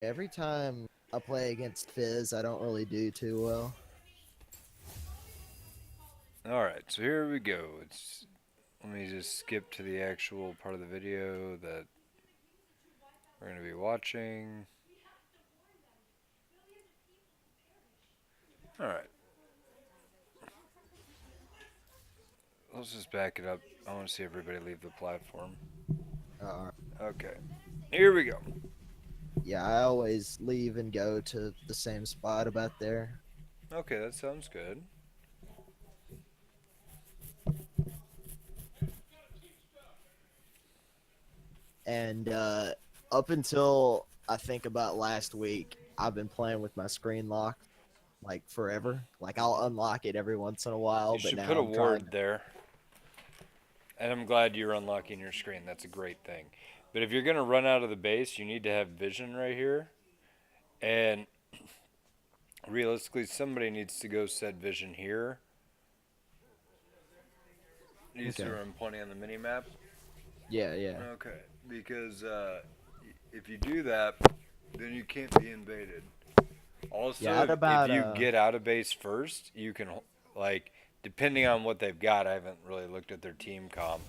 Every time I play against Fizz, I don't really do too well. Alright, so here we go. Let me just skip to the actual part of the video that we're going to be watching. Alright, let's just back it up. I want to see everybody leave the platform. Uh, Okay, here we go. yeah, I always leave and go to the same spot about there. Okay, that sounds good. And up until I think about last week, I've been playing with my screen lock like forever. Like I'll unlock it every once in a while, You but should now put a I'm trying. ward there. And I'm glad you're unlocking your screen. That's a great thing. But if you're going to run out of the base, you need to have vision right here. And realistically, somebody needs to go set vision here. You see Okay. where I'm pointing on the mini map? Yeah, yeah. Okay, because if you do that, then you can't be invaded. Yeah, Also, at if about you get out of base first, you can, like, depending on what they've got, I haven't really looked at their team comp.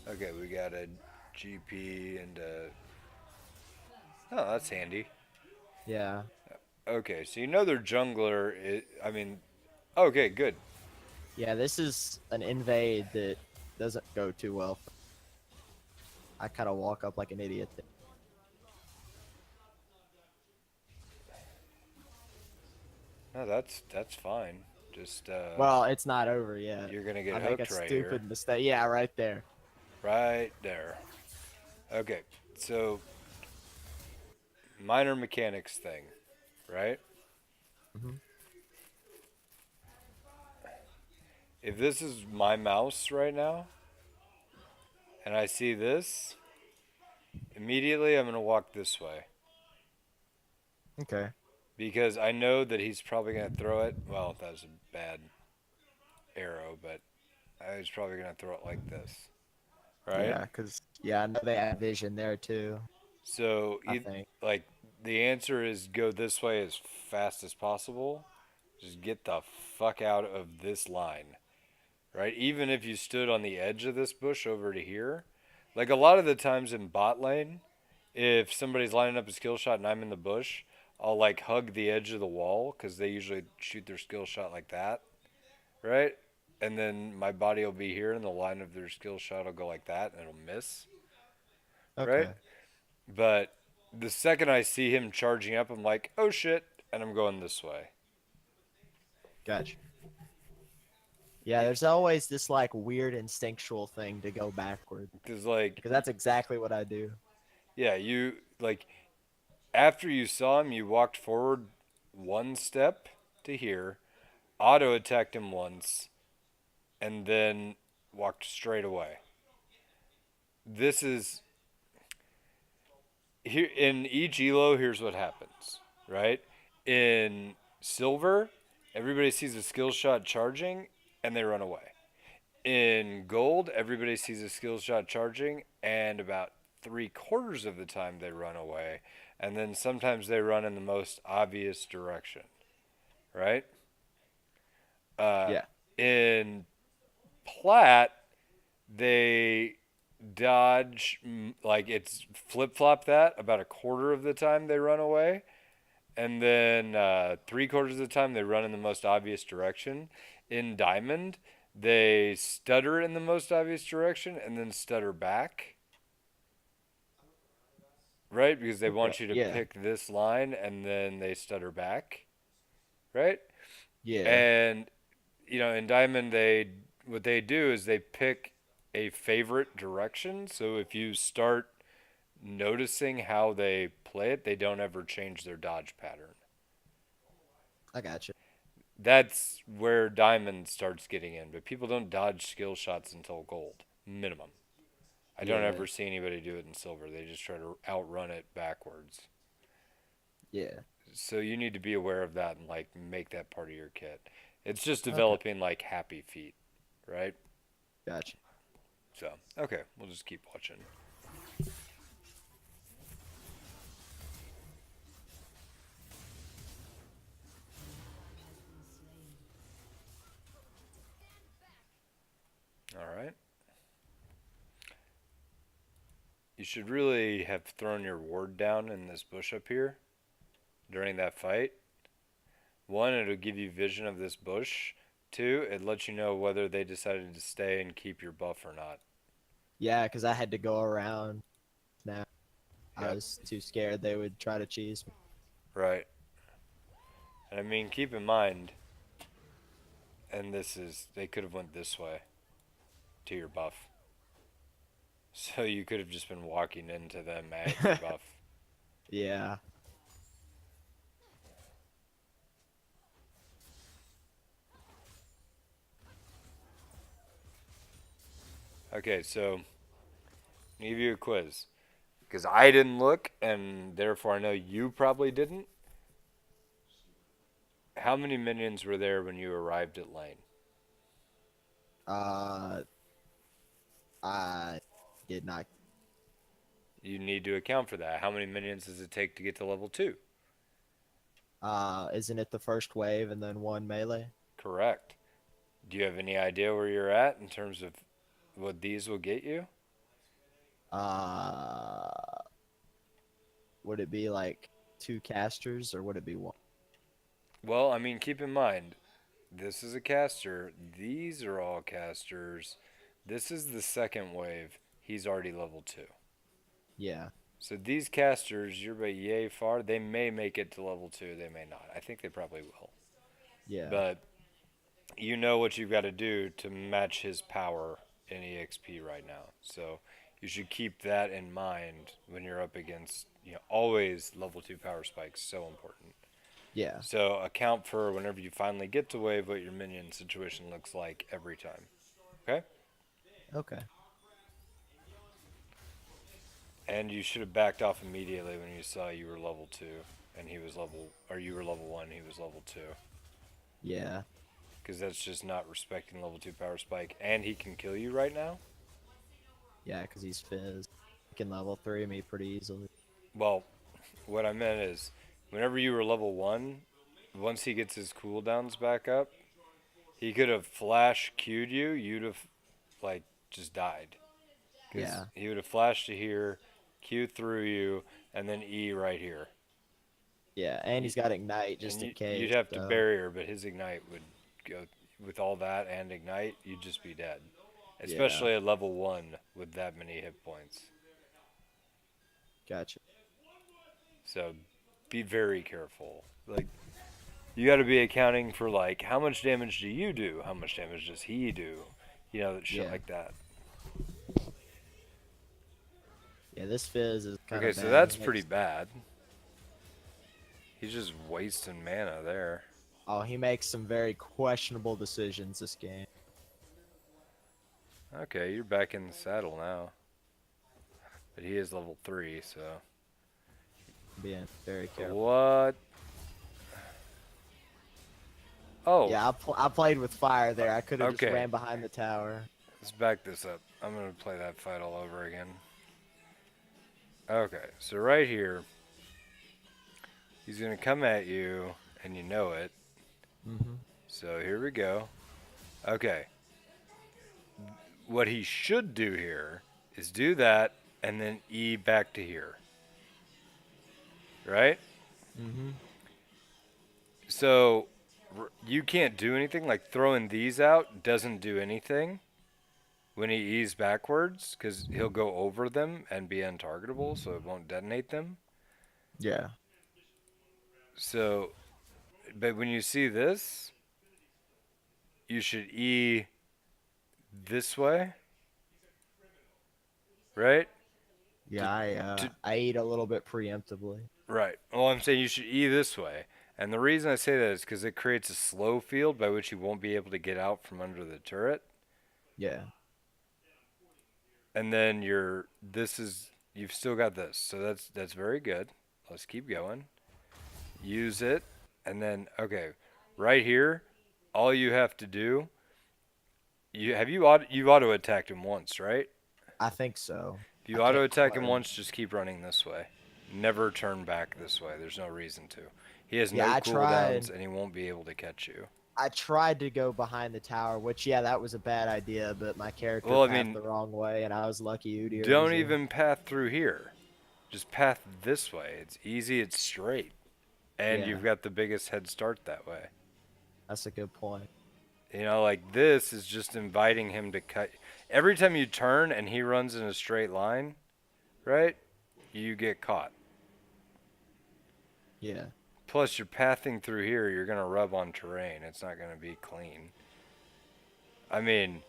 Okay, we got a GP and a. Oh, that's handy. yeah. Okay, so you know their jungler. I mean, okay, good. Yeah, this is an invade that doesn't go too well. I kind of walk up like an idiot. No, that's fine. Just Well, it's not over yet. you're gonna I get make a hooked right here, stupid mistake. Yeah, right there. right there. Okay, so minor mechanics thing, right? Hmm. If this is my mouse right now and I see this, immediately I'm going to walk this way Okay. because I know that he's probably going to throw it. Well, that was a bad arrow, but I was probably going to throw it like this, right? Yeah, because yeah, I know they have vision there too. So, I think. like, the answer is go this way as fast as possible. Just get the fuck out of this line, right? Even if you stood on the edge of this bush over to here, like a lot of the times in bot lane, if somebody's lining up a skill shot and I'm in the bush, I'll like hug the edge of the wall because they usually shoot their skill shot like that, right? And then my body will be here and the line of their skill shot will go like that and it'll miss, right? Okay. But the second I see him charging up, I'm like, oh shit, and I'm going this way. Gotcha. Yeah, there's always this like weird instinctual thing to go backward Because, like, because that's exactly what I do. yeah, you, like, after you saw him, you walked forward one step to here, auto attacked him once, and then walked straight away. This is here in each elo. Here's what happens, right? In silver, everybody sees a skill shot charging and they run away. In gold, everybody sees a skill shot charging and about 3/4 of the time they run away, and then sometimes they run in the most obvious direction, right? Uh, Yeah. in plat, they dodge, like it's flip flop that about 1/4 of the time they run away, and then 3/4 of the time they run in the most obvious direction. In diamond, they stutter in the most obvious direction and then stutter back, right? Because they Okay. want you to Yeah. pick this line and then they stutter back, right? Yeah. And in diamond, they what they do is they pick a favorite direction. So if you start noticing how they play it, they don't ever change their dodge pattern. I got you. That's where diamond starts getting in, but people don't dodge skill shots until gold minimum. I don't Yeah. ever see anybody do it in silver. They just try to outrun it backwards. Yeah. So you need to be aware of that and like make that part of your kit. It's just Okay. developing like happy feet, right? Gotcha. So, okay, we'll just keep watching. should really have thrown your ward down in this bush up here during that fight. One, it'll give you vision of this bush. Two, it lets you know whether they decided to stay and keep your buff or not. Yeah, because I had to go around. Now I Yep. was too scared they would try to cheese me. Right. And I mean, keep in mind, and they could have went this way to your buff. So you could have just been walking into them at your buff. Yeah. Okay, so I'll give you a quiz. Because I didn't look, and therefore I know you probably didn't. How many minions were there when you arrived at lane? I did not. You need to account for that. How many minions does it take to get to level 2? Isn't it the first wave and then one melee? Correct. Do you have any idea where you're at in terms of what these will get you? Uh, would it be like 2 casters or would it be 1? Well, I mean, keep in mind, this is a caster. These are all casters. This is the second wave. He's already level 2. Yeah. So these casters, you're by yay far. They may make it to level 2. They may not. I think they probably will. Yeah. But you know what you've got to do to match his power in EXP right now. So you should keep that in mind when you're up against, always level 2 power spikes. So important. Yeah. So account for whenever you finally get to wave what your minion situation looks like every time. Okay? Okay. And you should have backed off immediately when you saw you were level 2 and you were level 1, he was level 2. Yeah. Because that's just not respecting level 2 power spike. And he can kill you right now? Yeah, because he's Fizz. He can level 3 me pretty easily. Well, what I meant is, whenever you were level 1, once he gets his cooldowns back up, he could have flash Q'd you, you'd have, just died. Yeah. He would have flashed to here, Q through you, and then E right here. Yeah, and he's got Ignite just in case. You'd have to barrier, but his Ignite would go, with all that and Ignite, you'd just be dead. Especially at level 1 with that many hit points. Gotcha. So be very careful. You got to be accounting for how much damage do you do? How much damage does he do? Shit like that. Yeah, this Fizz is kind of Okay, so that's pretty bad. He's just wasting mana there. Oh, he makes some very questionable decisions this game. Okay, you're back in the saddle now. But he is level 3, so... Being very careful. What? Oh. Yeah, I played with fire there. I could have Okay. just ran behind the tower. Let's back this up. I'm going to play that fight all over again. Okay, so right here, he's going to come at you, and you know it. Mm-hmm. So here we go. Okay. What he should do here is do that, and then E back to here. Right? Mm-hmm. So you can't do anything. Throwing these out doesn't do anything when he E's backwards, because he'll go over them and be untargetable, so it won't detonate them. Yeah. So, but when you see this, you should E this way, right? Yeah, I ate a little bit preemptively. Right. Well, I'm saying you should E this way. And the reason I say that is because it creates a slow field by which you won't be able to get out from under the turret. Yeah. And then you've still got this. So that's very good. Let's keep going. Use it. And then, okay, right here, all you have to do, you've auto attacked him once, right? I think so. If you auto attack him once, just keep running this way. Never turn back this way. There's no reason to. He has no cooldowns, and he won't be able to catch you. I tried to go behind the tower, which yeah, that was a bad idea. But my character Well, I pathed mean, the wrong way, and I was lucky Udyr was don't there. even path through here. Just path this way. It's easy. It's straight, and Yeah, you've got the biggest head start that way. that's a good point. You know, like this is just inviting him to cut. Every time you turn and he runs in a straight line, right? You get caught. Yeah, Plus, you're pathing through here, you're going to rub on terrain. It's not going to be clean. I mean,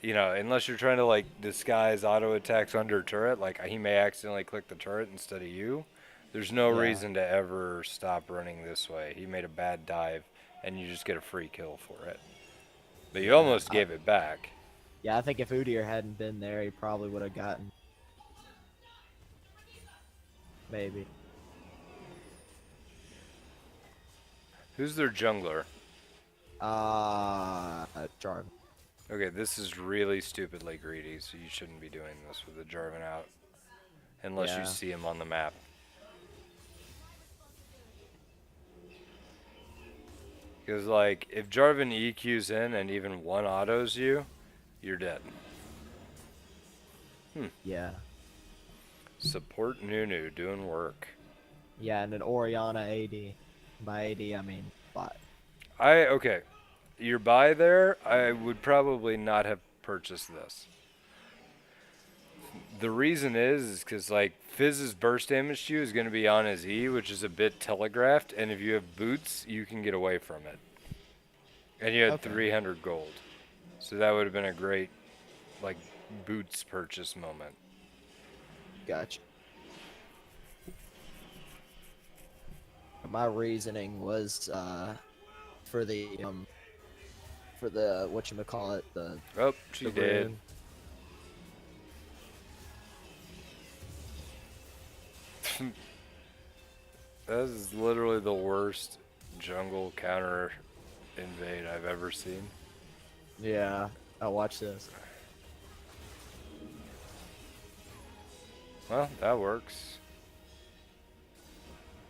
you know, unless you're trying to, like, disguise auto attacks under turret, like he may accidentally click the turret instead of you, there's no yeah. reason to ever stop running this way. He made a bad dive, and you just get a free kill for it. But you Yeah, almost gave it back. yeah, I think if Udyr hadn't been there, he probably would have gotten maybe. Who's their jungler? Jarvan. Okay, this is really stupidly greedy, so you shouldn't be doing this with the Jarvan out. Unless you Yeah. see him on the map. Because, like, if Jarvan EQs in and even one autos you, you're dead. Yeah. Support Nunu doing work. Yeah, and an Oriana AD. By AD, I mean bot. Okay. Your buy there, I would probably not have purchased this. The reason is because, like, Fizz's burst damage to you is going to be on his E, which is a bit telegraphed, and if you have boots, you can get away from it. And you had Okay. 300 gold. So that would have been a great, like, boots purchase moment. Gotcha. My reasoning was for the whatchamacallit, the Oh, she the did. rune. That is literally the worst jungle counter invade I've ever seen. Yeah. Oh, watch this. Well, that works.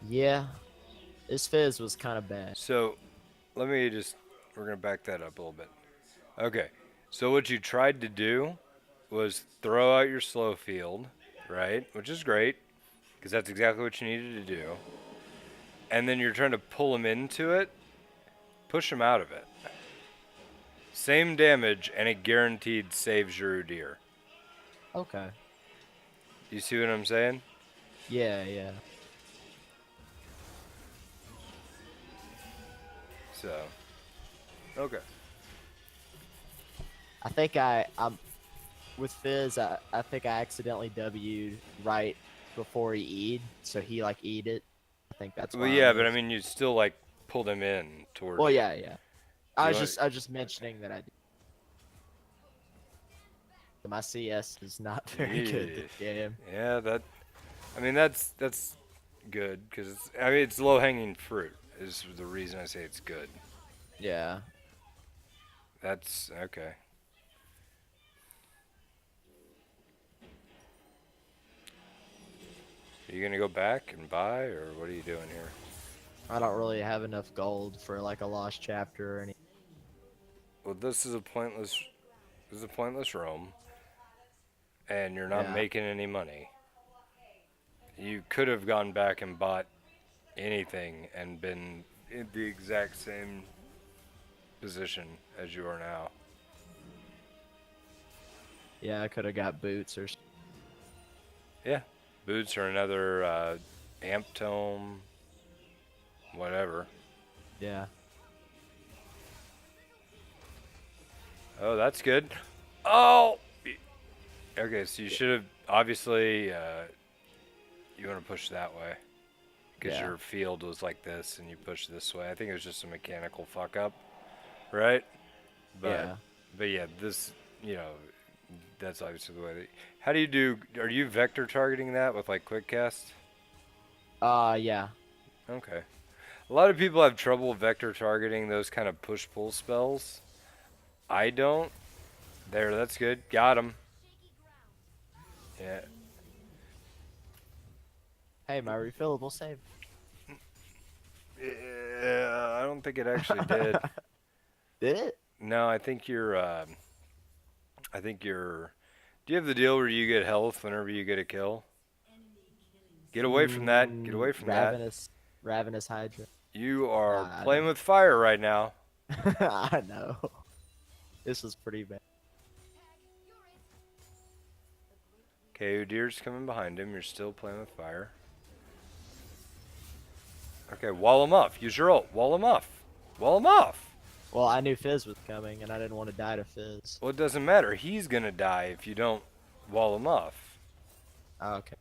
Yeah. This Fizz was kind of bad. So, we're going to back that up a little bit. Okay, so what you tried to do was throw out your slow field, right? Which is great, because that's exactly what you needed to do. And then you're trying to pull him into it, push him out of it. Same damage, and it guaranteed saves your Udyr. Okay. You see what I'm saying? Yeah, yeah. So, okay. I think I'm with Fizz. I think I accidentally W'd right before he E'd, so he like E'd it. I think that's why. Well, yeah, but I mean, you still, like, pulled him in towards... Well, yeah, yeah. I You was just mentioning that I did. My CS is not very good this game. Yeah, that's good, because it's low-hanging fruit is the reason I say it's good. Yeah. That's okay. Are you gonna go back and buy, or what are you doing here? I don't really have enough gold for like a lost chapter or any. Well, this is a pointless roam, and you're not Yeah. making any money. You could have gone back and bought anything and been in the exact same position as you are now. Yeah, I could have got boots or. Yeah, boots or another amp tome, whatever. Yeah. Oh, that's good. Oh! Okay, so you should have, obviously, you want to push that way. Because Yeah. your field was like this, and you push this way. I think it was just a mechanical fuck-up, right? Yeah. But yeah, this, you know, that's obviously the way that... How do you do... Are you vector targeting that with, like, quick cast? Yeah. Okay. A lot of people have trouble vector targeting those kind of push-pull spells. I don't. There, that's good. Got him. Yeah. Hey, my refillable save. Yeah. I don't think it actually did. Did it? No, I think you're. Do you have the deal where you get health whenever you get a kill? Get away from that. Get away from that. Ravenous Hydra. You are Nah, I playing don't. with fire right now. I know. This was pretty bad. Okay, Udir's coming behind him. You're still playing with fire. Okay, wall him off. Use your ult. Wall him off. Wall him off. Well, I knew Fizz was coming, and I didn't want to die to Fizz. Well, it doesn't matter. He's gonna die if you don't wall him off. Oh, okay.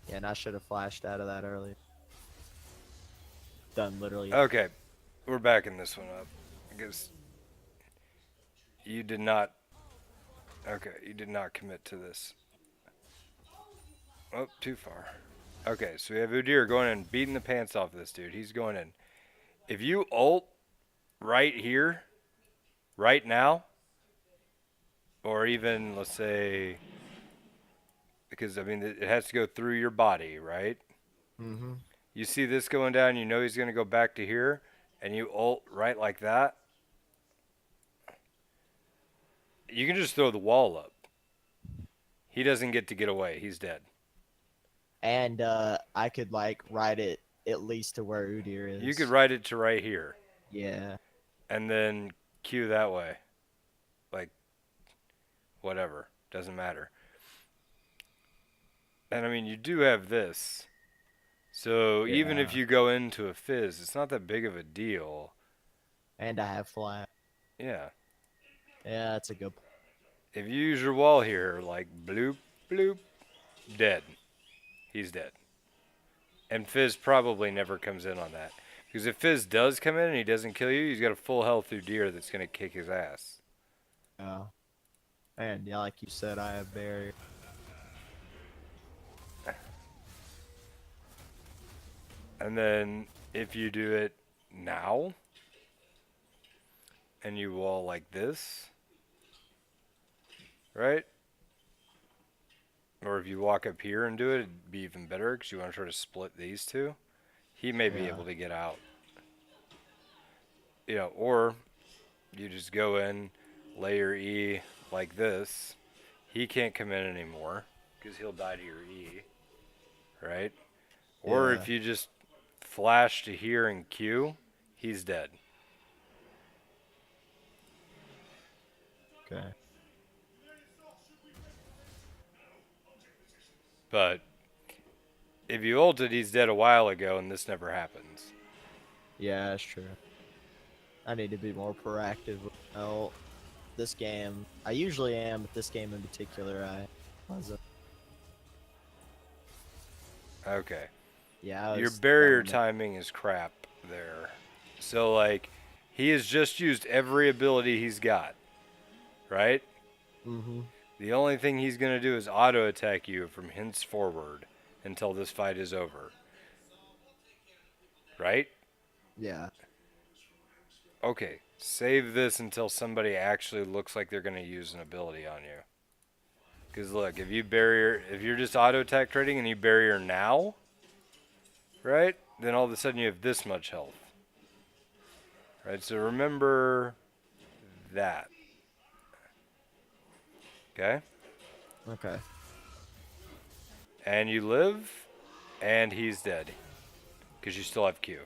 Yeah, and I should have flashed out of that earlier. Done literally. Okay, we're backing this one up. Because you did not... Okay, you did not commit to this. Oh, too far. Okay, so we have Udyr going in, beating the pants off this dude. He's going in. If you ult right here, right now, or even, let's say... Because, I mean, it has to go through your body, right? Mm-hmm. You see this going down, you know he's going to go back to here, and you ult right like that. You can just throw the wall up. He doesn't get to get away. He's dead. And I could, like, ride it at least to where Udyr is. You could ride it to right here. Yeah. And then Q that way. Like, whatever. Doesn't matter. And, I mean, you do have this. So, even if you go into a Fizz, it's not that big of a deal. And I have fly. Yeah. Yeah, that's a good point. If you use your wall here, like, bloop, bloop, dead. He's dead. And Fizz probably never comes in on that. Because if Fizz does come in and he doesn't kill you, he's got a full health Udyr that's going to kick his ass. Oh. And, yeah, like you said, I have barrier. And then if you do it now, and you wall like this, right? Or if you walk up here and do it, it'd be even better because you want to try to split these two. He may be able to get out. You know, or you just go in, lay your E like this. He can't come in anymore because he'll die to your E, right? Or if you just flash to here and Q, he's dead. Okay. But if you ulted, he's dead a while ago, and this never happens. Yeah, that's true. I need to be more proactive. Oh, this game, I usually am, but this game in particular, I wasn't. Okay. Yeah. Your barrier timing is crap there. So, like, he has just used every ability he's got, right? Mm-hmm. The only thing he's going to do is auto-attack you from henceforward until this fight is over. Right? Yeah. Okay, save this until somebody actually looks like they're going to use an ability on you. Because look, if you're just auto-attack trading and you barrier now, right? Then all of a sudden you have this much health. Right, so remember that. Okay? Okay. And you live, and he's dead. Because you still have Q.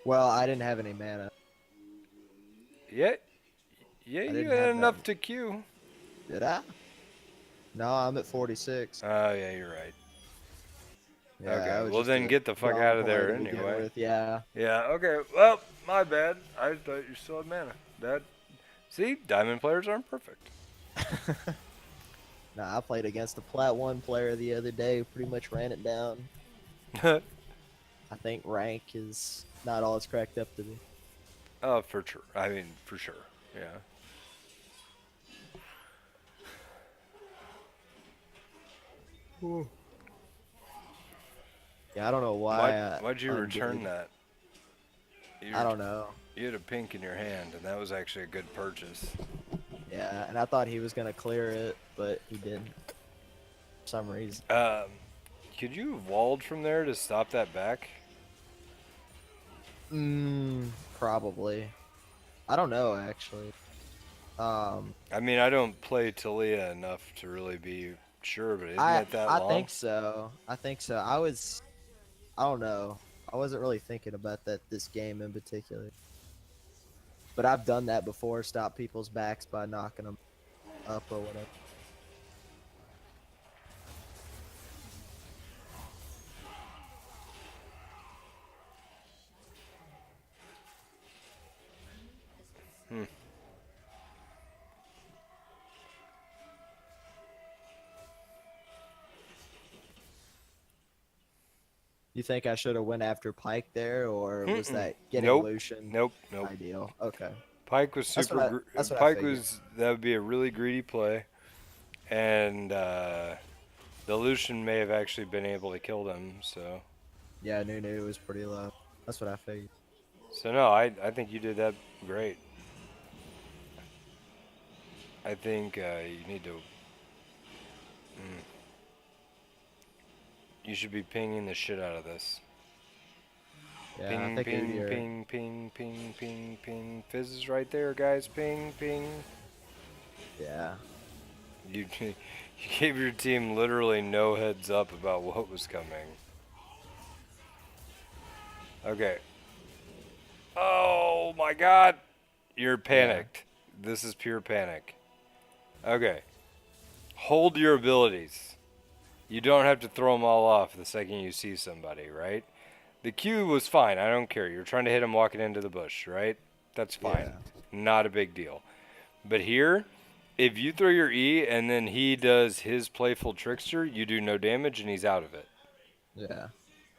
Well, I didn't have any mana. Yeah, you had enough to Q. Did I? No, I'm at 46. Oh, yeah, you're right. Yeah, okay, well then get the fuck out of there anyway. Yeah. Yeah, okay, well, my bad. I thought you still had mana. See, diamond players aren't perfect. Nah, I played against a Plat 1 player the other day, pretty much ran it down. I think rank is not all it's cracked up to be. Oh, for sure. I mean, for sure. Yeah. Ooh. Yeah, I don't know why. Why'd you return that? I don't know. You had a pink in your hand, and that was actually a good purchase. Yeah, and I thought he was going to clear it, but he didn't. For some reason. Could you have walled from there to stop that back? Probably. I don't know actually. I mean, I don't play Taliyah enough to really be sure, but isn't I it that I long? think so. I think so. I don't know. I wasn't really thinking about that this game in particular. But I've done that before, stop people's backs by knocking them up or whatever. Hmm. You think I should have went after Pike there, or was Mm-mm. that getting Nope. Lucian Nope. Nope. ideal? Okay, Pike was that's what super. I that's what I Pike figured. was that would be a really greedy play, and the Lucian may have actually been able to kill them. Yeah, Nunu was pretty low. That's what I figured. So no, I think you did that great. I think you need to. You should be pinging the shit out of this. Yeah, I Ping, think ping, you're. ping, ping, ping, ping, ping. Fizz is right there, guys. Ping, ping. Yeah, You gave your team literally no heads up about what was coming. Okay. Oh my god. You're yeah, panicked. This is pure panic. Okay. Hold your abilities. You don't have to throw them all off the second you see somebody, right? The Q was fine. I don't care. You're trying to hit him walking into the bush, right? That's fine. yeah, Not a big deal. But here, if you throw your E and then he does his playful trickster, you do no damage and he's out of it, yeah,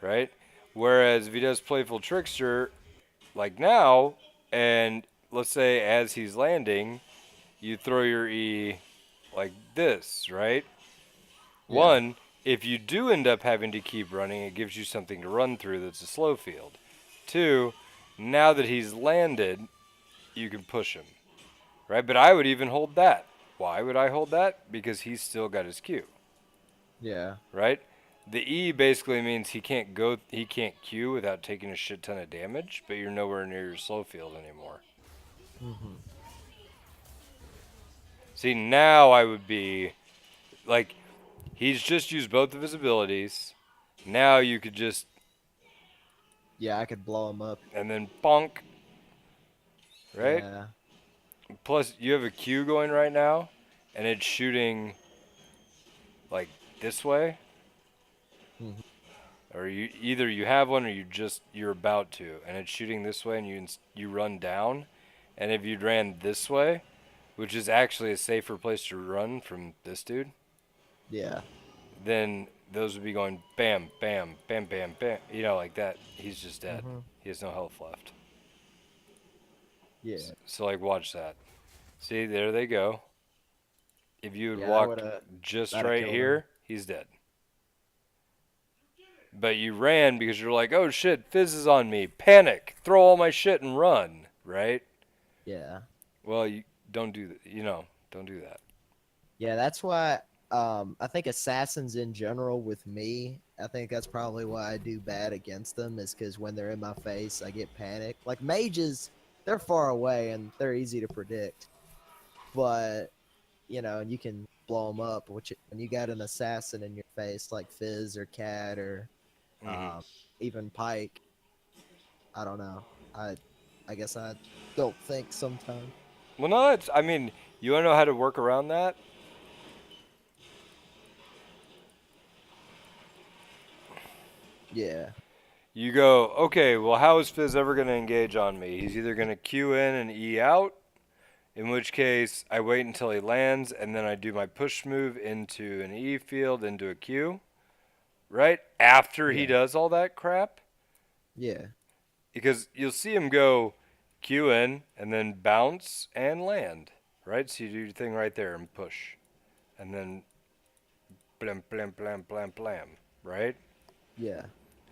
right? Whereas if he does playful trickster, like now, and let's say as he's landing, you throw your E like this, right? yeah, One, if you do end up having to keep running, it gives you something to run through that's a slow field. Two, now that he's landed, you can push him, right? But I would even hold that. Why would I hold that? Because he's still got his Q, yeah, right? The E basically means he can't Q without taking a shit ton of damage, but you're nowhere near your slow field anymore. hmm See, now I would be like, he's just used both of his abilities. Now you could just, yeah. I could blow him up. and then bonk, right? Yeah, Plus, you have a Q going right now, and it's shooting like this way, hmm or you have one or you're about to, and it's shooting this way, and you run down, and if you ran this way, which is actually a safer place to run from this dude, yeah, then those would be going bam, bam, bam, bam, bam, like that. He's just dead. hmm He has no health left. yeah, So like, watch that. See, there they go. If you had yeah. That would walked have just that'd have right killed him. here, he's dead. But you ran because you're like, oh shit, Fizz is on me. Panic. Throw all my shit and run, right? Yeah. Well, you don't do that. Don't do that. Yeah, that's why I think assassins in general with me, I think that's probably why I do bad against them is because when they're in my face, I get panicked. Like mages, they're far away and they're easy to predict, but you can blow them up. Which when you got an assassin in your face like Fizz or Cat or Hmm. um, even Pike, I don't know. I guess I don't think sometimes. Well, no, I mean, you want to know how to work around that? Yeah, You go, okay, well, how is Fizz ever going to engage on me? He's either going to Q in and E out, in which case I wait until he lands, and then I do my push move into an E field, into a Q, right? After he yeah, does all that crap. yeah, Because you'll see him go Q in and then bounce and land, right? So you do your thing right there and push. And then blam, blam, blam, blam, blam, right? yeah,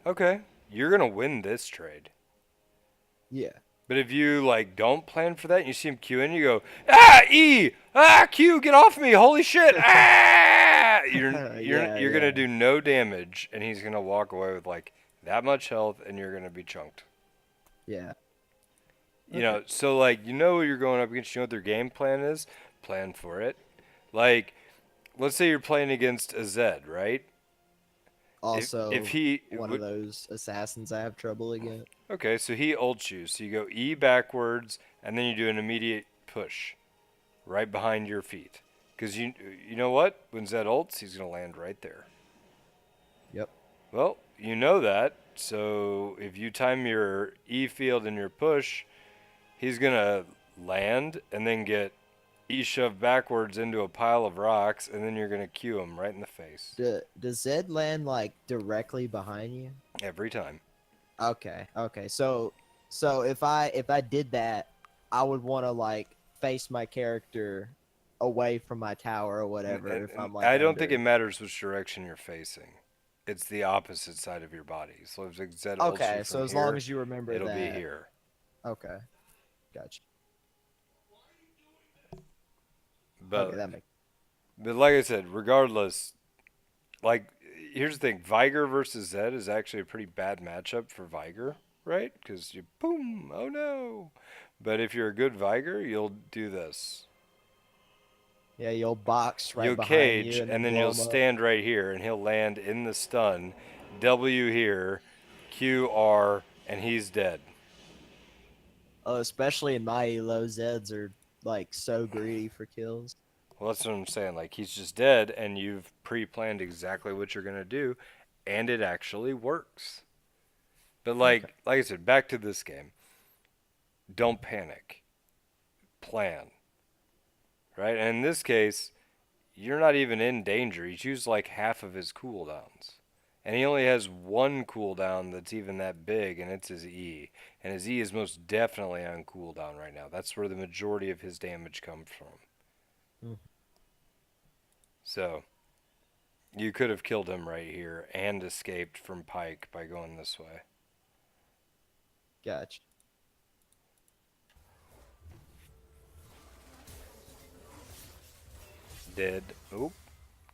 Okay, you're going to win this trade. yeah. But if you like don't plan for that and you see him Q in, you go, ah, E, ah, Q, get off me, holy shit, ah! Yeah, You're gonna yeah. do no damage, and he's gonna walk away with like that much health, and you're gonna be chunked. Yeah. You Okay. know, so like you know what you're going up against, you know what their game plan is, plan for it. Like, let's say you're playing against a Zed, right? If Also, he one of those assassins I have trouble against. okay, so he ults you, so you go E backwards, and then you do an immediate push right behind your feet, because you know what, when Zed ults, he's gonna land right there. Yep. Well, you know that, so if you time your E field and your push, he's gonna land and then get E shoved backwards into a pile of rocks, and then you're gonna Q him right in the face Does Zed land like directly behind you? every time. Okay. Okay. So if I did that, I would want to like face my character away from my tower or And, whatever and, if and I'm like I don't think it under. matters which direction you're facing. It's the opposite side of your body. So if Zed ults you Okay. So from as long here, as you remember it'll be that. here. Okay. Gotcha. Okay, But that makes. but like I said, regardless, like here's the thing: Viger versus Zed is actually a pretty bad matchup for Viger, right? Because you boom, oh no. But if you're a good Viger, you'll do this. Yeah, you'll box right You'll behind you cage, and and then then blow you'll him up. stand right here, and he'll land in the stun. W here, Q R, and he's dead. Especially in my elo, Zeds are like so greedy for kills. Well, that's what I'm saying. Like he's just dead, and you've pre-planned exactly what you're gonna do, and it actually works. But Okay. like I said, back to this game. Don't panic. Plan. Right? And in this case, you're not even in danger. He's used like half of his cooldowns. And he only has one cooldown that's even that big, and it's his E. And his E is most definitely on cooldown right now. That's where the majority of his damage comes from. Mm, So, you could have killed him right here and escaped from Pike by going this way. gotcha. Dead. Oh,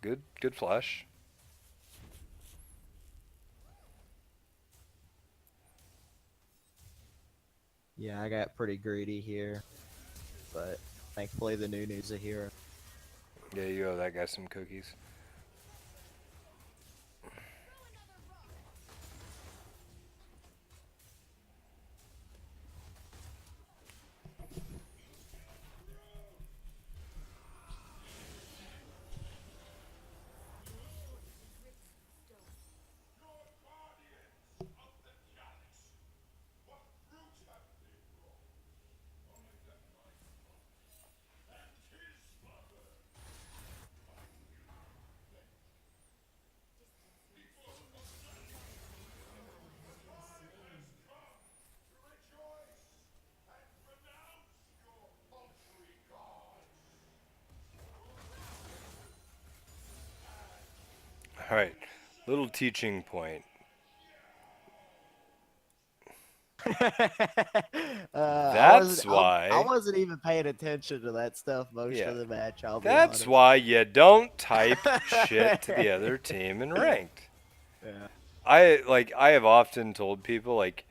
good flash. Yeah, I got pretty greedy here, but thankfully the Nunu's a hero. Yeah, you owe that guy some cookies. All right, little teaching point. That's I why. wasn't even paying attention to that stuff most Yeah, of the match. I'll be that's honest. why you don't type shit to the other team in ranked. Yeah. I have often told people like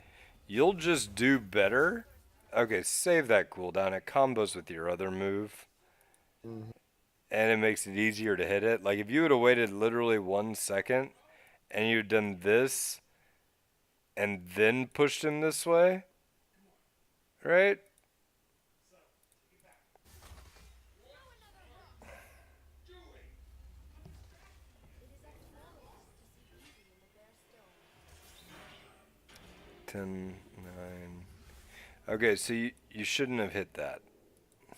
you'll just do better. Okay, save that cooldown. It combos with your other move, Mhm. and it makes it easier to hit it. Like if you would have waited literally 1 second and you'd done this and then pushed him this way, right? 10, 9. Okay, so you shouldn't have hit that.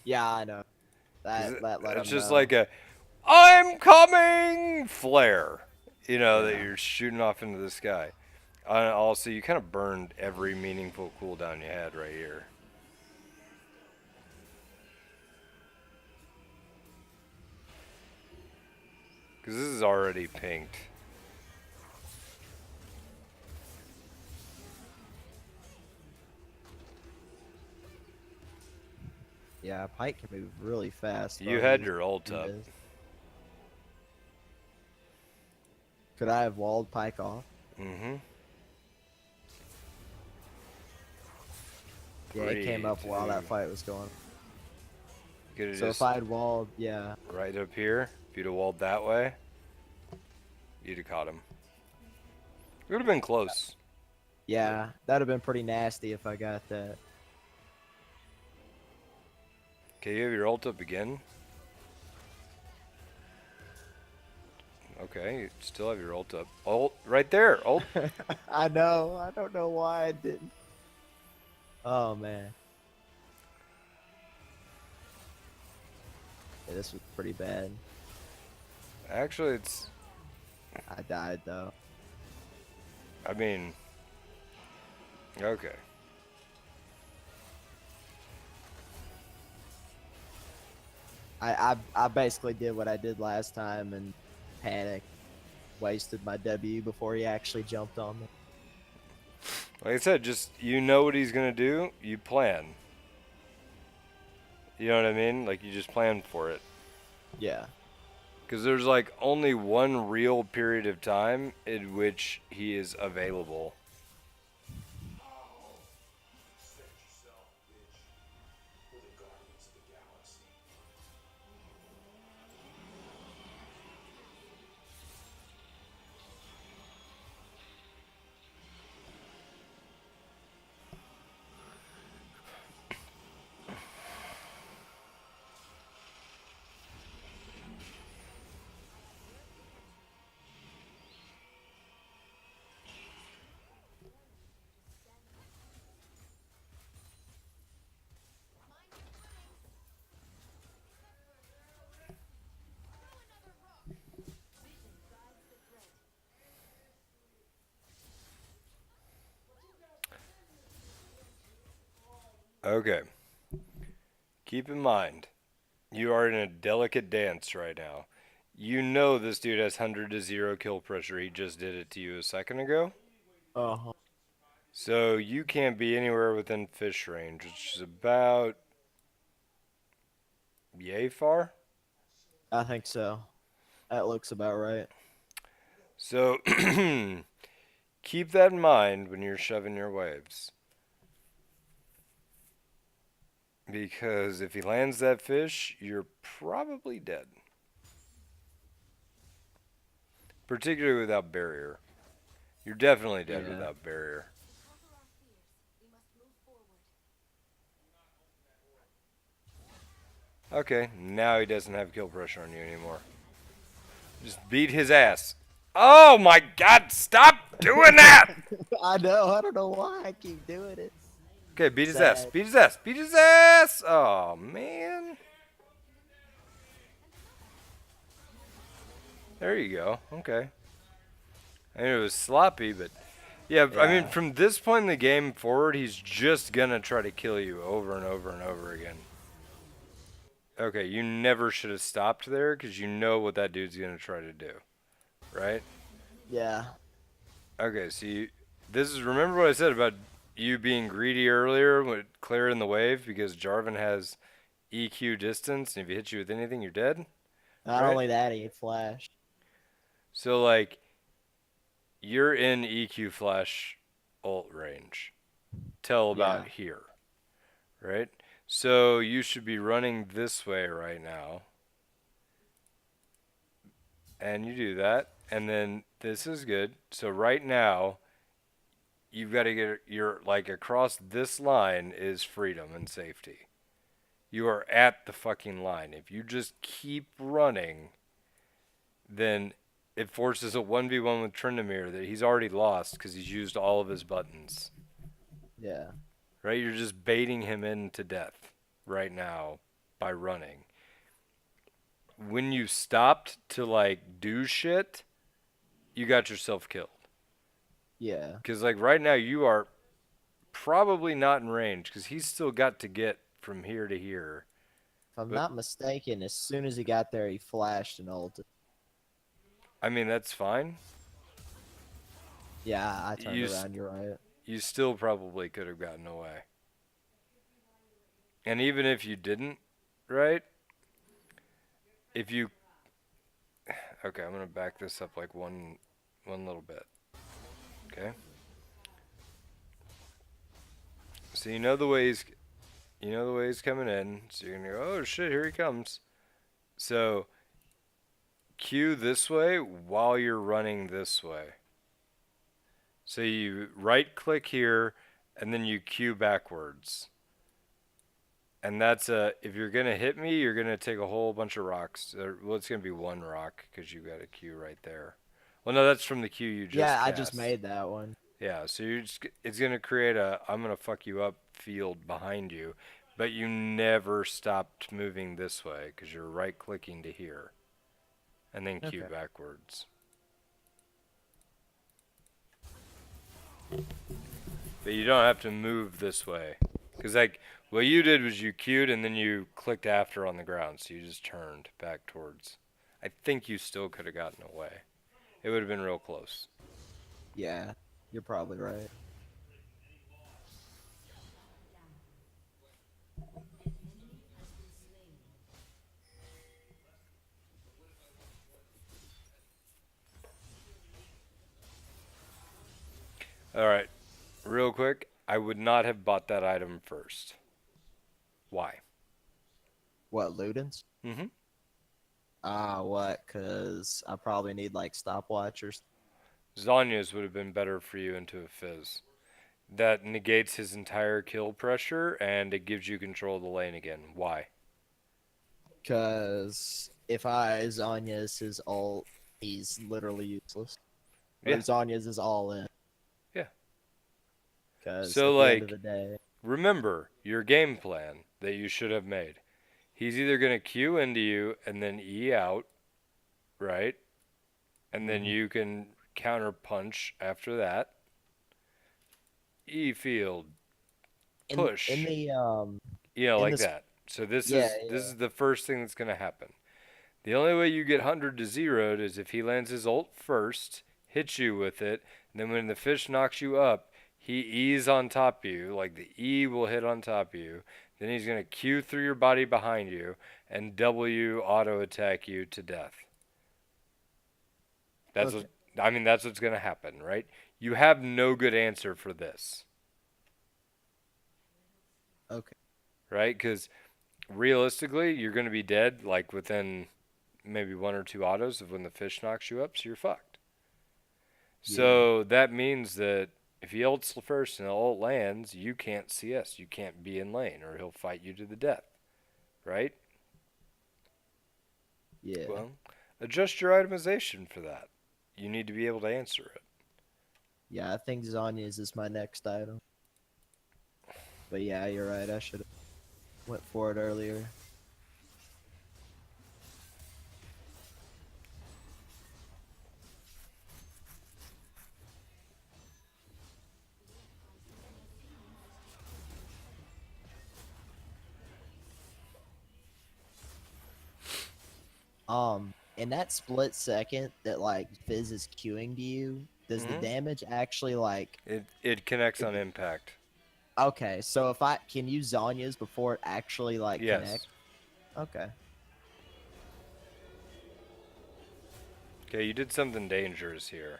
Yeah, I know. Because That let it's him just know. like a, I'm coming flare, that Yeah. you're shooting off into the sky. Also, you kind of burned every meaningful cooldown you had right here. Because this is already pinked. Yeah, Pike can move really fast You while had he your ult up. is. Could I have walled Pike off? Mm-hmm. Yeah, it came Three, up while that two. fight was going. Could have So if just I had walled, yeah. right up here. If you'd have walled that way, you'd have caught him. It would have been close. Yeah, that'd have been pretty nasty if I got that. Okay, you have your ult up again. Okay, you still have your ult up. Ult right there. Ult. I know. I don't know why I didn't. Oh man. Yeah, this was pretty bad. Actually, it's. I died though. I mean. Okay. I basically did what I did last time and panicked, wasted my W before he actually jumped on me. Like I said, just you know what he's gonna do. You plan. You know what I mean? Like you just plan for it. Yeah. Because there's like only one real period of time in which he is available. Okay. Keep in mind, you are in a delicate dance right now. You know this dude has 100 to 0 kill pressure. He just did it to you a second ago. Uh-huh. So you can't be anywhere within fish range, which is about yay far. I think so. That looks about right. So keep that in mind when you're shoving your waves. Because if he lands that fish, you're probably dead. Particularly without barrier. You're definitely dead Yeah. without barrier. Okay, now he doesn't have kill pressure on you anymore. Just beat his ass. Oh my god, stop doing that! I know. I don't know why I keep doing it. Okay, beat his ass. Sad. Beat his ass. Beat his ass! Oh, man. There you go. Okay. I mean, it was sloppy, but... Yeah, I mean, Yeah. from this point in the game forward, he's just gonna try to kill you over and over and over again. Okay, you never should have stopped there, because you know what that dude's gonna try to do. Right? Yeah. Okay, so this is... Remember what I said about you being greedy earlier with clearing the wave, because Jarvan has EQ distance, and if he hits you with anything, you're dead? Not Right? only that, he flashed. So, like, you're in EQ flash ult range till Yeah. about here, right? So you should be running this way right now. And you do that. And then this is good. So right now, you've got to get your, like, across this line is freedom and safety. You are at the fucking line. If you just keep running, then it forces a 1v1 with Tryndamere that he's already lost because he's used all of his buttons. Yeah. Right? You're just baiting him into death right now by running. When you stopped to, like, do shit, you got yourself killed. Yeah. Because, like, right now you are probably not in range because he's still got to get from here to here. If I'm But, not mistaken, as soon as he got there, he flashed and ulted. I mean, that's fine. Yeah, I turned around. You're right. You still probably could have gotten away. And even if you didn't, right? If you... Okay, I'm going to back this up like one little bit. Okay? So you know the way he's coming in. So you're gonna go, oh shit, here he comes. So Q this way while you're running this way. So you right click here and then you Q backwards. And that's if you're gonna hit me, you're gonna take a whole bunch of rocks. Well, it's gonna be one rock because you got a Q right there. Well, no, that's from the Q you just Yeah, I cast. just made that one. Yeah, so it's gonna create a I'm gonna fuck you up field behind you, but you never stopped moving this way because you're right clicking to here, and then Q Okay. backwards. But you don't have to move this way, because like what you did was you queued and then you clicked after on the ground, so you just turned back towards. I think you still could have gotten away. It would have been real close. Yeah, you're probably right. All right, real quick, I would not have bought that item first. Why? What, Ludens? Mm-hmm. What? Because I probably need like stopwatchers. Zanya's would have been better for you into a fizz. That negates his entire kill pressure and it gives you control of the lane again. Why? Because if I Zanya's his ult, he's literally useless. Or Yeah. Zanya's is all in. Yeah. Because So, at the end of like, the day, remember your game plan that you should have made. He's either going to Q into you and then E out, right? And then you can counter punch after that. E field, push. in the Like the that. So this yeah, is the first thing that's going to happen. The only way you get 100 to 0'd is if he lands his ult first, hits you with it, and then when the fish knocks you up, he E's on top of you, like the E will hit on top of you. Then he's going to Q through your body behind you and W auto attack you to death. That's okay. that's what's going to happen, right? You have no good answer for this. Okay. Right? Cuz realistically, you're going to be dead like within maybe one or two autos of when the fish knocks you up, so you're fucked. So that means that if he ults first and the ult lands, you can't CS. You can't be in lane, or he'll fight you to the death. Right? Yeah. Well, adjust your itemization for that. You need to be able to answer it. Yeah, I think Zanya's is my next item. But yeah, you're right. I should have went for it earlier. In that split second that like Fizz is queuing to you, does the damage actually like it connects on impact? Okay, so if I can use Zanya's before it actually like Yes. connect? Okay. Okay, you did something dangerous here.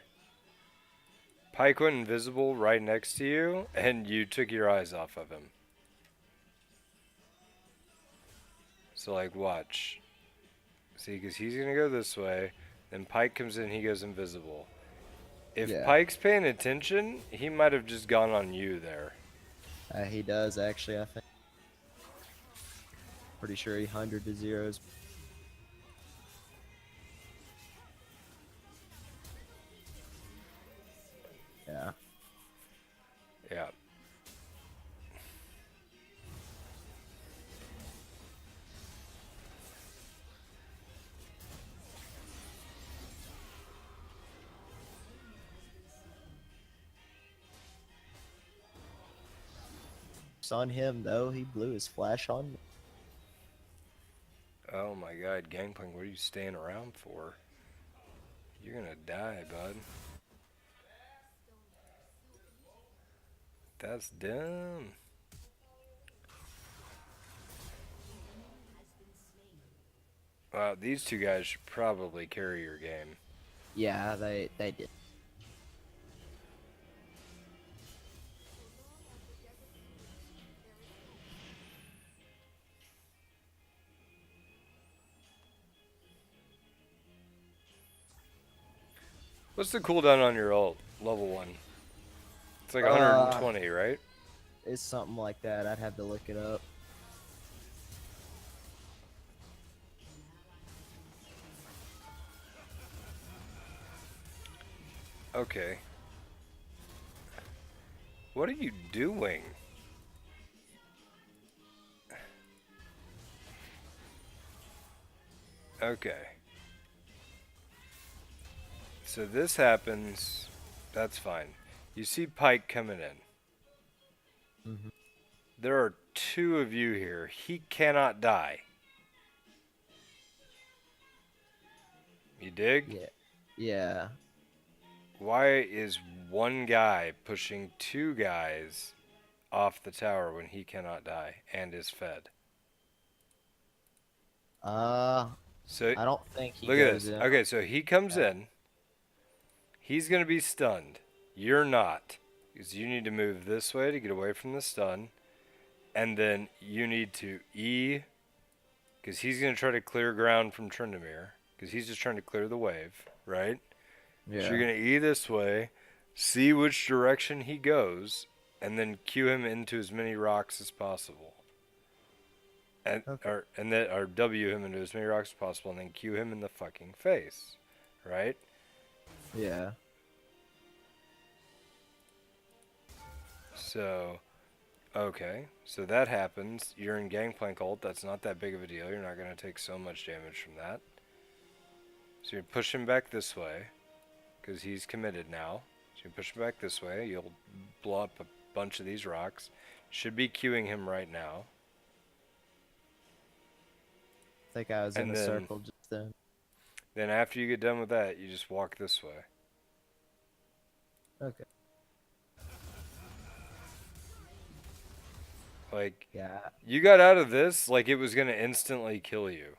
Pike went invisible right next to you, and you took your eyes off of him. So, like, watch. See, because he's going to go this way. Then Pike comes in, he goes invisible. If Pike's paying attention, he might have just gone on you there. He does, actually, I think. Pretty sure he 100 to 0s. Yeah. Yeah. On him, though, he blew his flash on me. Oh my god, Gangplank, what are you staying around for? You're gonna die, bud. That's dumb. Wow, these two guys should probably carry your game. Yeah, they did. What's the cooldown on your ult? Level 1. It's like Uh, 120, right? it's something like that. I'd have to look it up. Okay. What are you doing? Okay. So this happens. That's fine. You see Pike coming in. Hmm. There are two of you here. He cannot die. You dig? Yeah. Yeah. Why is one guy pushing two guys off the tower when he cannot die and is fed? Uh, So I don't think he look at goes this. in. Okay, so he comes Yeah. in. He's going to be stunned. You're not. Because you need to move this way to get away from the stun. And then you need to E. Because he's going to try to clear ground from Tryndamere. Because he's just trying to clear the wave, right? So Yeah. you're going to E this way. See which direction he goes. And then cue him into as many rocks as possible. And, Okay. or W him into as many rocks as possible. And then cue him in the fucking face. Right? Yeah. So, okay. So that happens. You're in Gangplank ult. That's not that big of a deal. You're not going to take so much damage from that. So you push him back this way. Because he's committed now. So you push him back this way. You'll blow up a bunch of these rocks. Should be queuing him right now. I think I was in And a then, circle just then. then after you get done with that, you just walk this way. Okay. Like, Yeah. you got out of this like it was going to instantly kill you.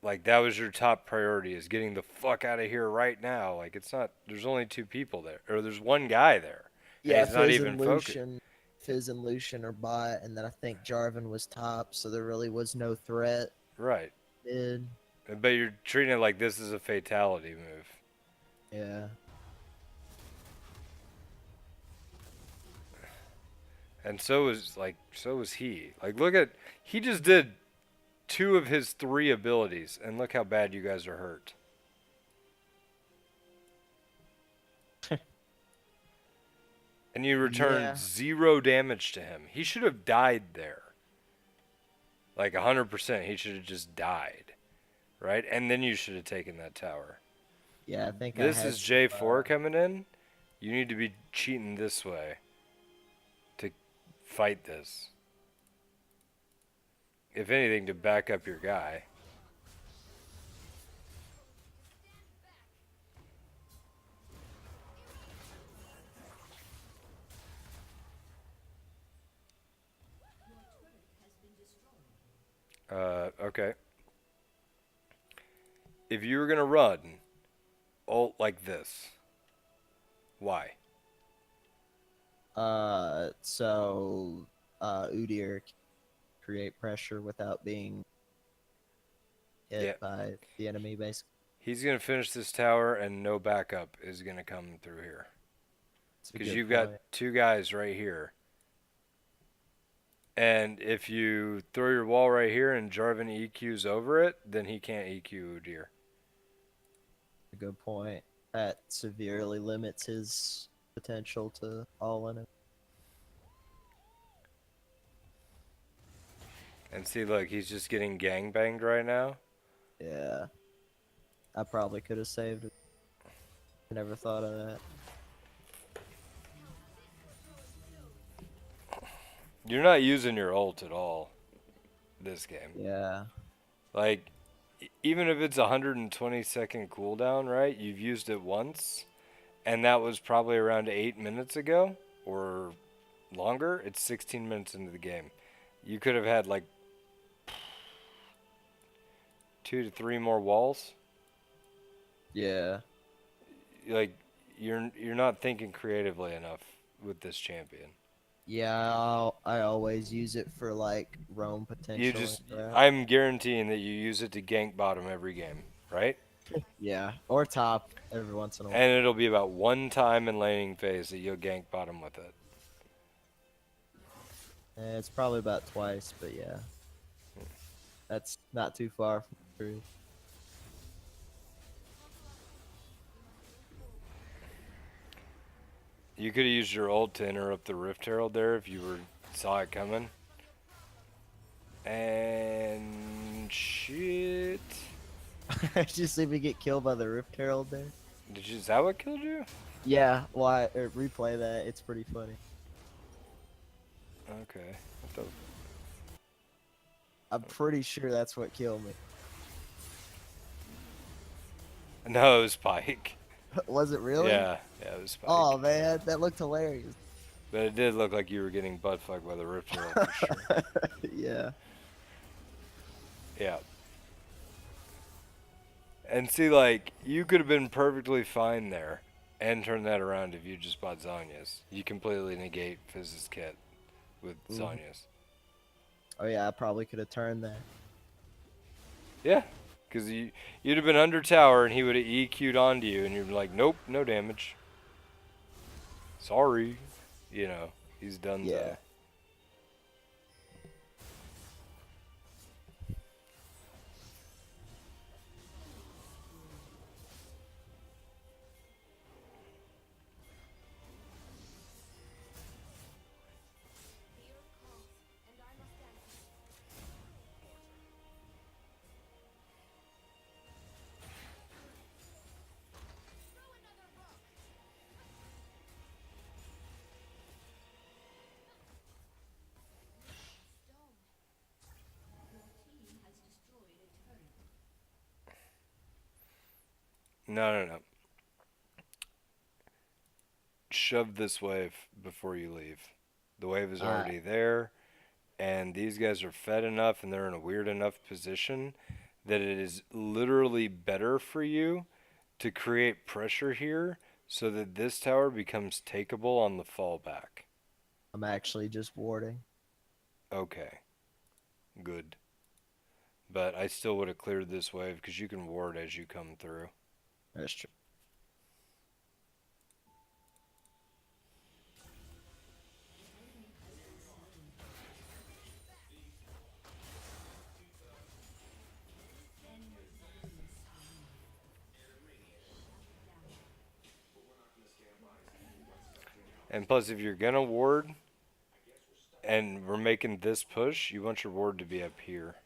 Like, that was your top priority, is getting the fuck out of here right now. Like, it's not, there's only two people there. Or there's one guy there. And Yeah, he's not even focused. Fizz and Lucian are bot, and then I think Jarvan was top, so there really was no threat Right. mid. But you're treating it like this is a fatality move. Yeah. And so was he. Like, look at, he just did two of his three abilities, and look how bad you guys are hurt. And you returned Yeah. 0 damage to him. He should have died there. Like 100%, he should have just died. Right? And then you should have taken that tower. Yeah, I think This is J4 coming in. You need to be cheating this way to fight this. If anything, to back up your guy. Okay. If you were going to run ult like this, why? Udyr can create pressure without being hit Yeah. by the enemy, basically. He's going to finish this tower and no backup is going to come through here. It's a Because good you've point. got two guys right here. And if you throw your wall right here and Jarvan EQs over it, then he can't EQ Udyr. A good point. That severely limits his potential to all in it. And see, look, he's just getting gangbanged right now. Yeah. I probably could have saved it. I never thought of that. You're not using your ult at all this game. Yeah. Like, even if it's a 120-second cooldown, right? You've used it once, and that was probably around 8 minutes ago or longer. It's 16 minutes into the game. You could have had like 2 to 3 more walls. Yeah. Like, you're not thinking creatively enough with this champion. Yeah, I always use it for like roam potential. I'm guaranteeing that you use it to gank bottom every game, right? Yeah, or top every once in a while. And it'll be about one time in laning phase that you'll gank bottom with it. It's probably about twice, but yeah, that's not too far from the truth. You could have used your ult to interrupt the Rift Herald there if you saw it coming. And shit. Just see me get killed by the Rift Herald there. Is that what killed you? Yeah, why replay that? It's pretty funny. Okay. What the? I'm pretty sure that's what killed me. No, it was Spike. Was it really? Yeah, it was Spike. Oh man, that looked hilarious. But it did look like you were getting butt fucked by the Rift Herald for sure. Yeah. Yeah. And see, like, you could have been perfectly fine there and turned that around if you just bought Zhonya's. You completely negate Fizz's kit with Mhm. Zhonya's. Oh yeah, I probably could have turned that. Yeah. Because you'd have been under tower and he would have EQ'd onto you and you'd be like, nope, no damage. Sorry. You know, he's done Yeah. so. No, no, no. Shove this wave before you leave. The wave is Alright. already there, and these guys are fed enough and they're in a weird enough position that it is literally better for you to create pressure here so that this tower becomes takeable on the fallback. I'm actually just warding. Okay, good. But I still would have cleared this wave because you can ward as you come through. That's true. And plus, if you're gonna ward and we're making this push, you want your ward to be up here.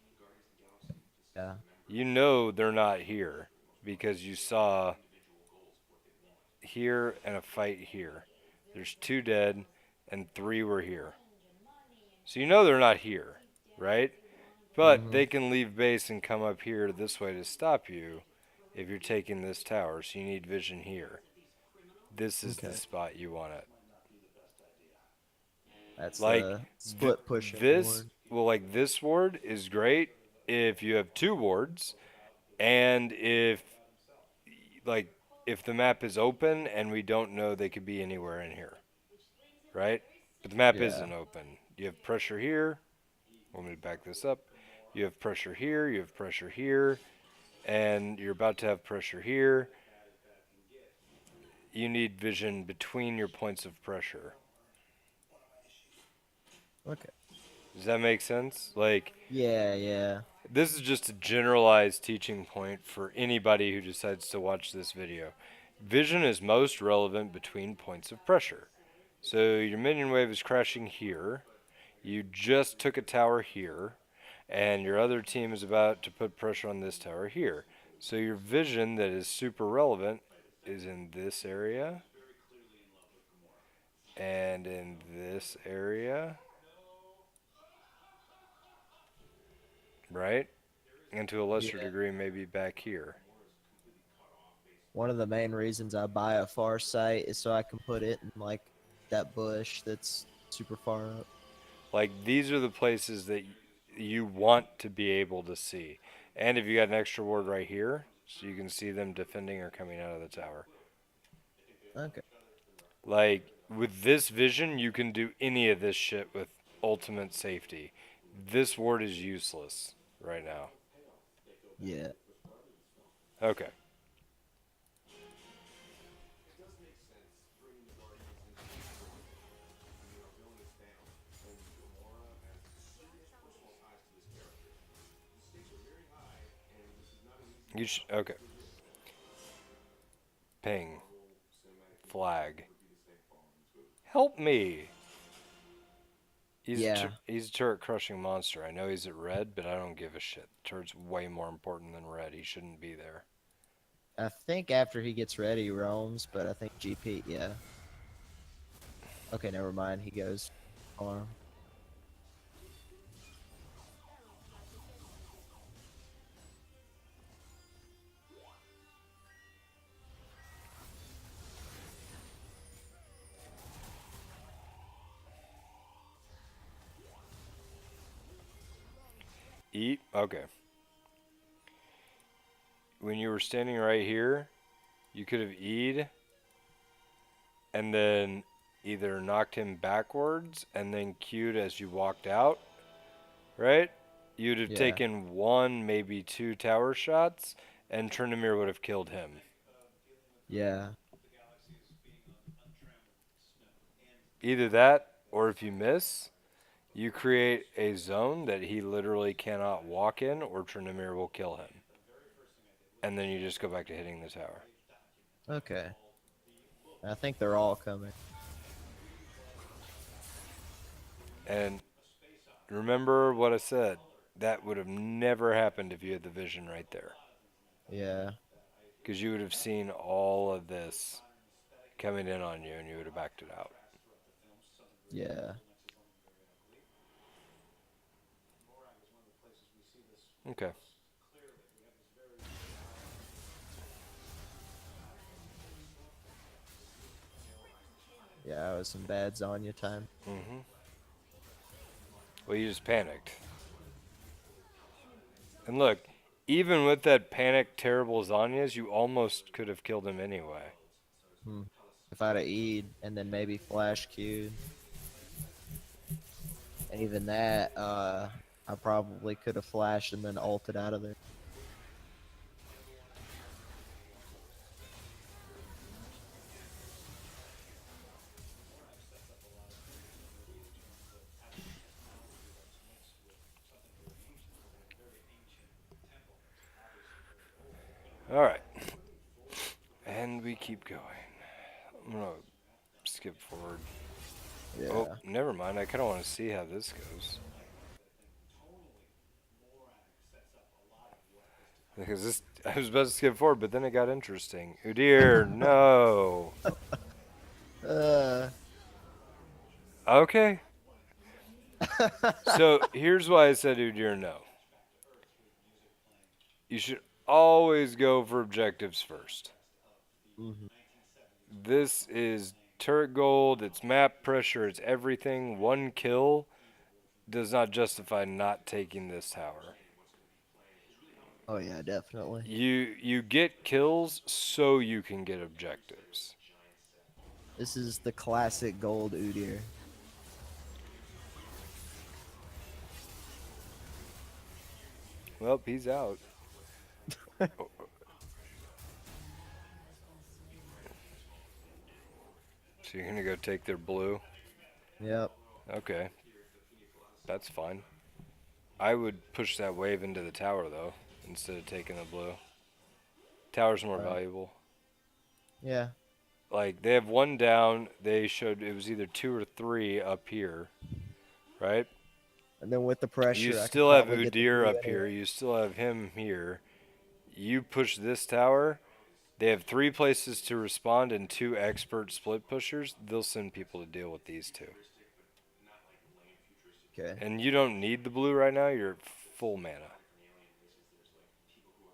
Yeah. You know they're not here because you saw here and a fight here. There's 2 dead and 3 were here. So you know they're not here, right? But Mm-hmm. they can leave base and come up here this way to stop you if you're taking this tower. So you need vision here. This is the Okay. spot you want it. That's Like the split pushing this, ward. well, like this ward is great if you have 2 wards, and like if the map is open and we don't know they could be anywhere in here, right? But the map Yeah. isn't open. You have pressure here. Want me to back this up? You have pressure here. You have pressure here, and you're about to have pressure here. You need vision between your points of pressure. Okay. Does that make sense? Like, Yeah, yeah. this is just a generalized teaching point for anybody who decides to watch this video. Vision is most relevant between points of pressure. So your minion wave is crashing here. You just took a tower here, and your other team is about to put pressure on this tower here. So your vision that is super relevant is in this area and in this area, right? And to a lesser Yeah. degree, maybe back here. One of the main reasons I buy a far sight is so I can put it in like that bush that's super far up. Like, these are the places that you want to be able to see. And if you got an extra ward right here, so you can see them defending or coming out of the tower. Okay. Like, with this vision, you can do any of this shit with ultimate safety. This ward is useless right now. Yeah. Okay. You should. Okay. Ping. Flag. Help me. Yeah, He's a turret crushing monster. I know he's at red, but I don't give a shit. Turret's way more important than red. He shouldn't be there. I think after he gets ready, he roams, but I think GP, yeah. Okay, never mind. He goes farm. Eat? Okay. When you were standing right here, you could have E'd and then either knocked him backwards and then Q'd as you walked out, right? You'd have Yeah, taken one, maybe two tower shots, and Tryndamere would have killed him. yeah, Either that, or if you miss, you create a zone that he literally cannot walk in, or Tryndamere will kill him. And then you just go back to hitting the tower. okay. I think they're all coming. And remember what I said. That would have never happened if you had the vision right there. Yeah, Because you would have seen all of this coming in on you and you would have backed it out. yeah. Okay. Yeah, that was some bad Zanya time. Mm-hmm. Well, you just panicked. And look, even with that panicked, terrible Zanya's, you almost could have killed him anyway. Hmm. If I'd have E'd and then maybe flash Q'd. And even that, I probably could have flashed and then ulted out of there. Alright. And we keep going. I'm going to skip forward. Yeah. Oh, never mind. I kind of want to see how this goes. Because this, I was about to skip forward, but then it got interesting. Udyr, no. Uh. Okay. So here's why I said Udyr, no. You should always go for objectives first. Mhm. This is turret gold, it's map pressure, it's everything. One kill does not justify not taking this tower. Oh yeah, definitely. You get kills so you can get objectives. This is the classic gold Udyr. Well, he's out. So you're gonna go take their blue? Yep. Okay. That's fine. I would push that wave into the tower though, instead of taking the blue. Tower's more valuable. Yeah. Like they have one down, they showed it was either 2 or 3 up here, right? And then with the You pressure, I could still have probably get the Udyr blue up here, anyway. you still have him here. You push this tower, they have 3 places to respond and 2 expert split pushers. They'll send people to deal with these 2. Okay. And you don't need the blue right now, you're full mana.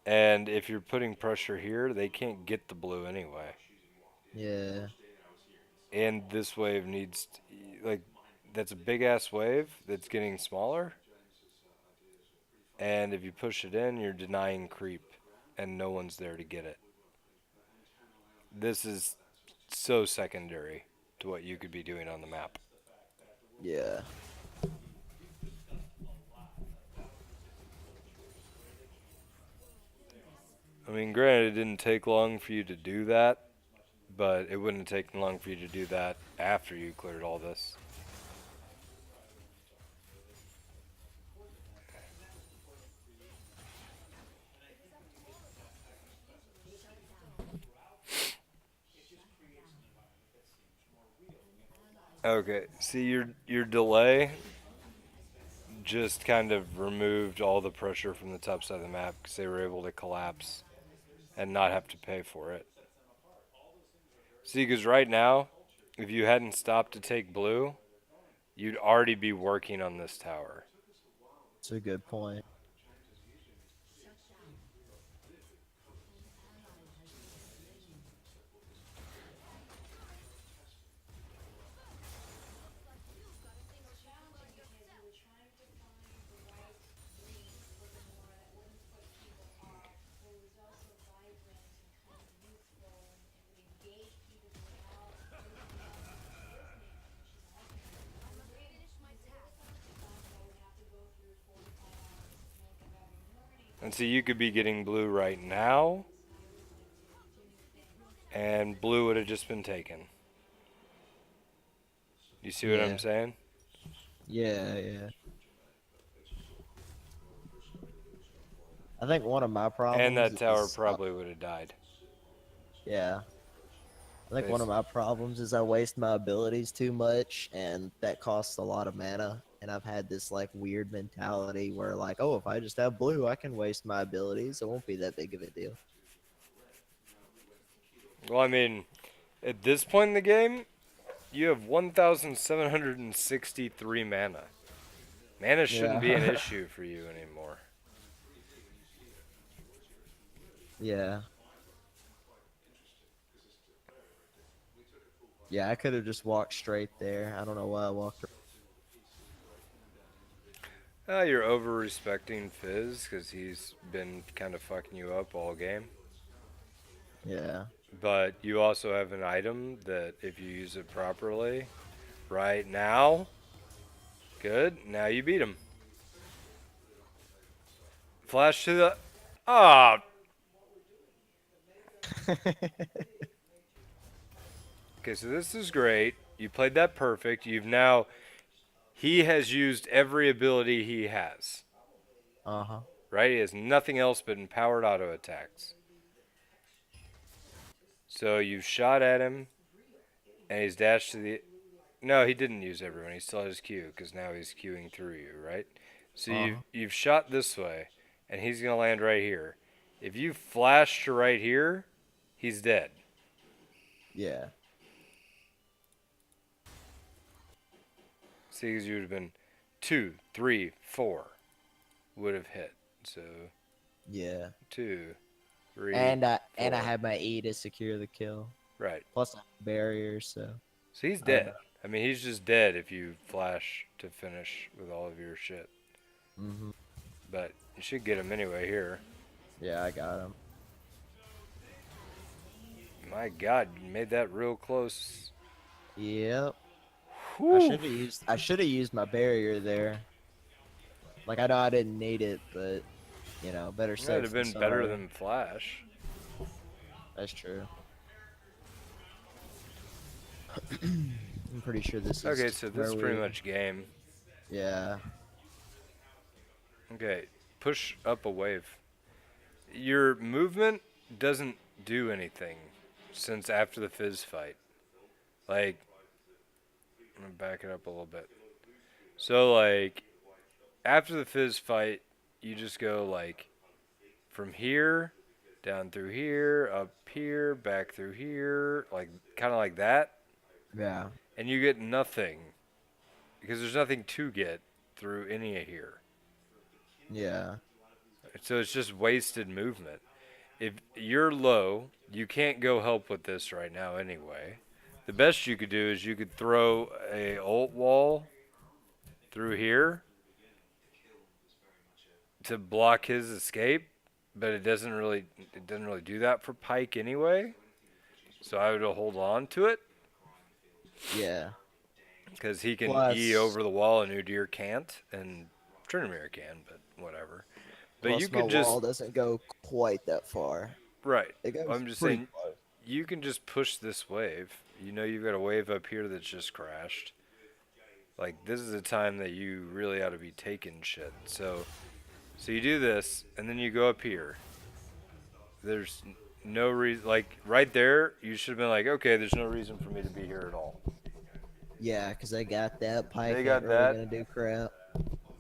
And if you're putting pressure here, they can't get the blue anyway. Yeah. And this wave needs, like, that's a big ass wave that's getting smaller. And if you push it in, you're denying creep, and no one's there to get it. This is so secondary to what you could be doing on the map. Yeah. I mean, granted, it didn't take long for you to do that, but it wouldn't have taken long for you to do that after you cleared all this. Okay, see your delay just kind of removed all the pressure from the top side of the map because they were able to collapse and not have to pay for it. See, because right now, if you hadn't stopped to take blue, you'd already be working on this tower. It's a good point. And so you could be getting blue right now, and blue would have just been taken. You see what I'm Yeah. saying? Yeah, yeah. I think one of my And problems that tower is, probably would have died. yeah. I think one of Bas- my problems is I waste my abilities too much, and that costs a lot of mana. And I've had this like weird mentality where like, oh, if I just have blue, I can waste my abilities. It won't be that big of a deal. Well, I mean, at this point in the game, you have 1,763 mana. Mana shouldn't be an Yeah. issue for you anymore. Yeah. Yeah, I could have just walked straight there. I don't know why I walked. You're over respecting Fizz because he's been kind of fucking you up all game. Yeah. But you also have an item that, if you use it properly, right now, good. Now you beat him. Flash to the. Ah! Okay, so this is great. You played that perfect. You've now. He has used every ability he has. Uh-huh. Right? He has nothing else but empowered auto attacks. So you've shot at him, and he's dashed to the. No, he didn't use everyone. He still has Q because now he's queuing through you, right? So Uh-huh. you've shot this way, and he's gonna land right here. If you flash to right here, he's dead. Yeah. See, because you would have been 2, 3, 4 would have hit. So Yeah. 2, 3, And I 4. had my E to secure the kill. Right. Plus I have barriers, so So he's I don't dead. know. I mean, he's just dead if you flash to finish with all of your shit. Hmm. But you should get him anyway here. Yeah, I got him. My God, you made that real close. Yep. Whew. I should have used my barrier there. Like I know I didn't need it, but better That'd safe have than been better sorry. than Flash. That's true. I'm pretty sure this is Okay, so this where is pretty we. much game. Yeah. Okay, push up a wave. Your movement doesn't do anything since after the Fizz fight. Like, I'm gonna back it up a little bit. So, like, after the Fizz fight, you just go, like, from here, down through here, up here, back through here, like, kind of like that. Yeah. And you get nothing because there's nothing to get through any of here. Yeah. So it's just wasted movement. If you're low, you can't go help with this right now anyway. The best you could do is you could throw a ult wall through here to block his escape, but it doesn't really do that for Pike anyway. So I would hold on to it Yeah. because he can E Plus, over the wall and Udyr can't, and Tryndamere can, but whatever. But you plus my could just wall doesn't go quite that far. right. It goes I'm just pretty saying close. you can just push this wave. You know you've got a wave up here that's just crashed. Like this is a time that you really ought to be taking shit. So you do this and then you go up here. There's no reason like right there you should have been like, okay, there's no reason for me to be here at all. Yeah, because they got that. They Pike ain't got really that. gonna do crap.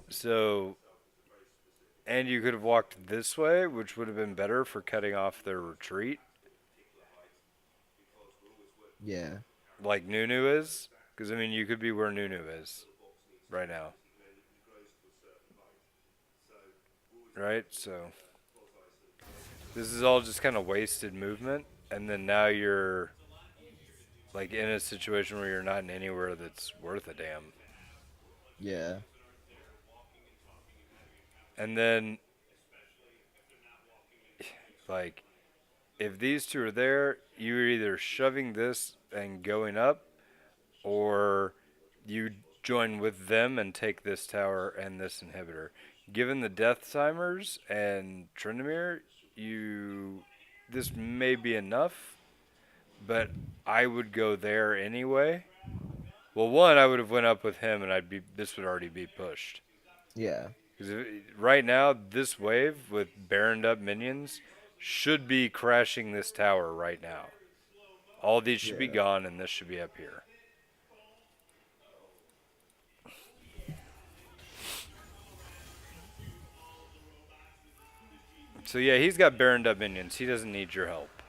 So, and you could have walked this way, which would have been better for cutting off their retreat, Yeah, like Nunu is. Because, I mean, you could be where Nunu is right now. Right? So, this is all just kind of wasted movement. And then now you're, like, in a situation where you're not in anywhere that's worth a damn. yeah, And then, like, if these two are there, you're either shoving this and going up, or you join with them and take this tower and this inhibitor. Given the death timers and Tryndamere, you this may be enough, but I would go there anyway. Well, one, I would have went up with him, and this would already be pushed. yeah, Because right now, this wave with Baroned up minions should be crashing this tower right now. All these should be yeah, gone, and this should be up here. So yeah, he's got Baroned up minions. He doesn't need your help.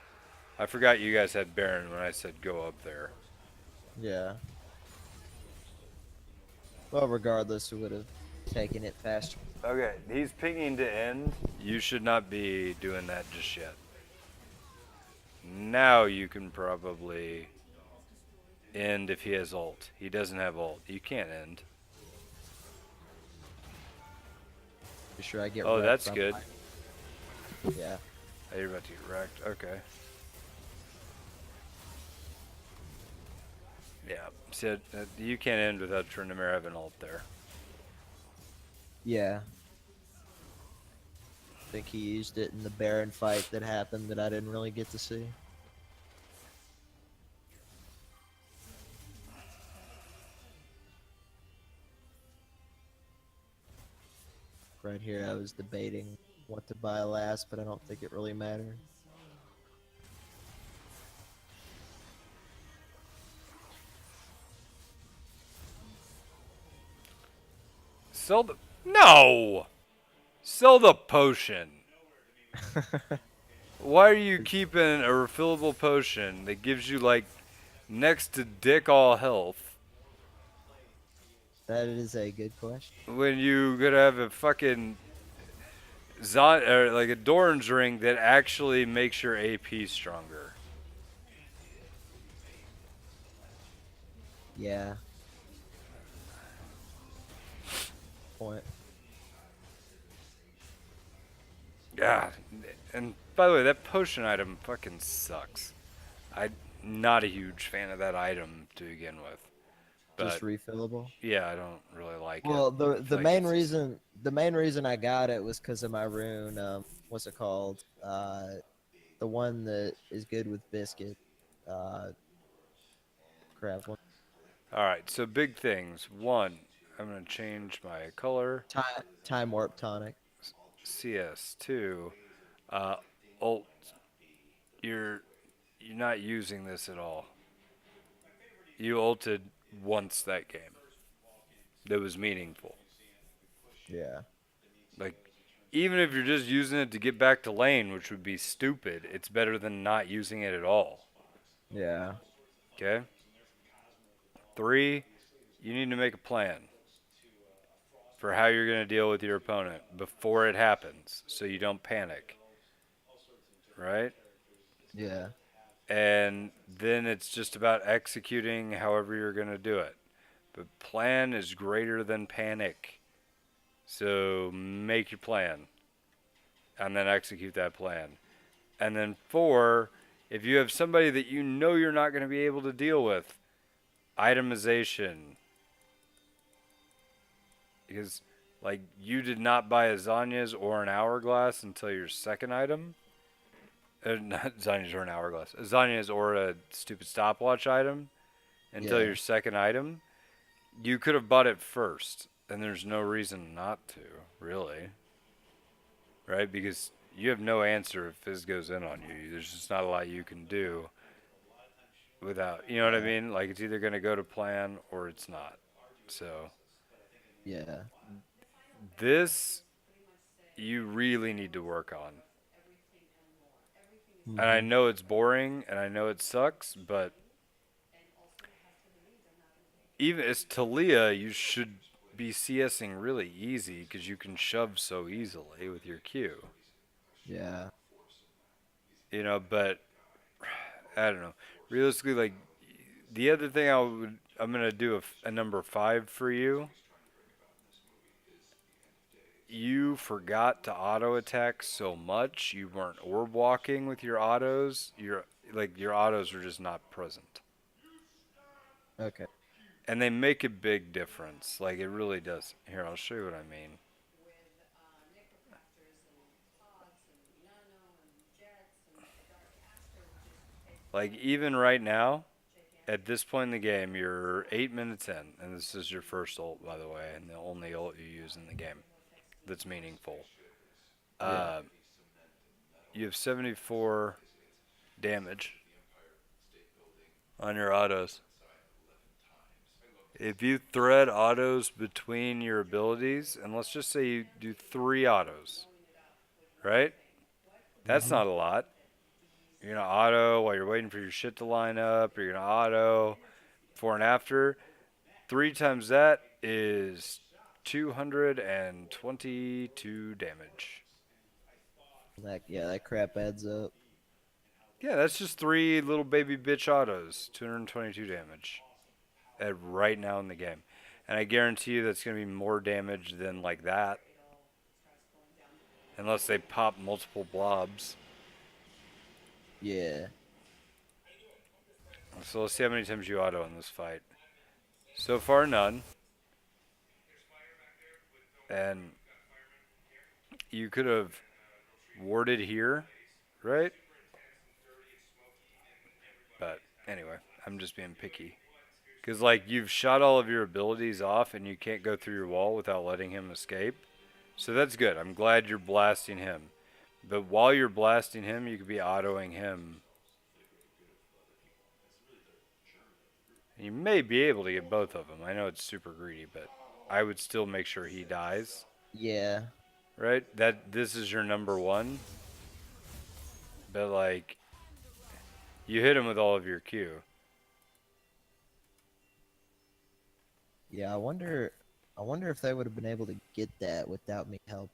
I forgot you guys had Baron when I said go up there. yeah. Well, regardless, we would have taken it faster. Okay, he's pinging to end. You should not be doing that just yet. Now you can probably end if he has ult. He doesn't have ult. You can't end. Be sure I get Oh, wrecked that's by good. Pike. Yeah, Oh, you're about to get wrecked. Okay. Yeah. So you can't end without Tryndamere having ult there. yeah. I think he used it in the Baron fight that happened that I didn't really get to see. Right here, I was debating what to buy last, but I don't think it really mattered. Sell the no. Sell the potion. Why are you keeping a refillable potion that gives you like next to dick all health That is a good question. when you could have a fucking or like a Doran's ring that actually makes your AP stronger? Yeah. Point. God. And by the way, that potion item fucking sucks. I'm not a huge fan of that item to begin with. Just But refillable. yeah, I don't really like it. Well, I the feel like main it's reason I got it was because of my rune. What's it called? The one that is good with biscuit. Uh, crap. all right. So big things. One, I'm gonna change my color. Time warp tonic. CS2. Uh, ult. You're not using this at all. You ulted once that game. That was meaningful. Yeah. Like, even if you're just using it to get back to lane, which would be stupid, it's better than not using it at all. Yeah. Okay? 3, you need to make a plan for how you're going to deal with your opponent before it happens so you don't panic. Right? Yeah. And then it's just about executing however you're going to do it. But plan is greater than panic. So make your plan and then execute that plan. And then 4, if you have somebody that you know you're not going to be able to deal with, itemization. Because, like, you did not buy a Zanya's or an Hourglass until your second item. Not Zanya's or an Hourglass. A Zanya's or a stupid stopwatch item until Yeah. your second item. You could have bought it first, and there's no reason not to, really. Right? Because you have no answer if Fizz goes in on you. There's just not a lot you can do. without, you know what I Yeah. mean? Like it's either going to go to plan or it's not. So Yeah. this you really need to work on. And I Hmm. know it's boring and I know it sucks, but even as Taliyah, you should be CSing really easy because you can shove so easily with your Q. Yeah. You know, but I don't know. Realistically, like the other thing I'm gonna do a number 5 for you. You forgot to auto attack so much. You weren't orb walking with your autos. Your autos are just not present, Okay. and they make a big difference. Like it really does. Here, I'll show you what I mean. Like even right now, at this point in the game, you're 8 minutes in, and this is your first ult, by the way, and the only ult you use in the game that's meaningful. Yeah. Uh, you have 74 damage on your autos. If you thread autos between your abilities, and let's just say you do 3 autos, right? That's Hmm. not a lot. You're gonna auto while you're waiting for your shit to line up. You're gonna auto before and after. 3 times that is 222 damage. That crap adds up. Yeah, that's just 3 little baby bitch autos. 222 damage at right now in the game. And I guarantee you that's going to be more damage than like that. Unless they pop multiple blobs. Yeah. So let's see how many times you auto in this fight. So far, none. And you could have warded here, right? But anyway, I'm just being picky. Because, like, you've shot all of your abilities off and you can't go through your wall without letting him escape. So that's good. I'm glad you're blasting him. But while you're blasting him, you could be autoing him. You may be able to get both of them. I know it's super greedy, but I would still make sure he dies. Yeah. Right? That this is your number one. But like you hit him with all of your Q. Yeah. I wonder if they would have been able to get that without me help.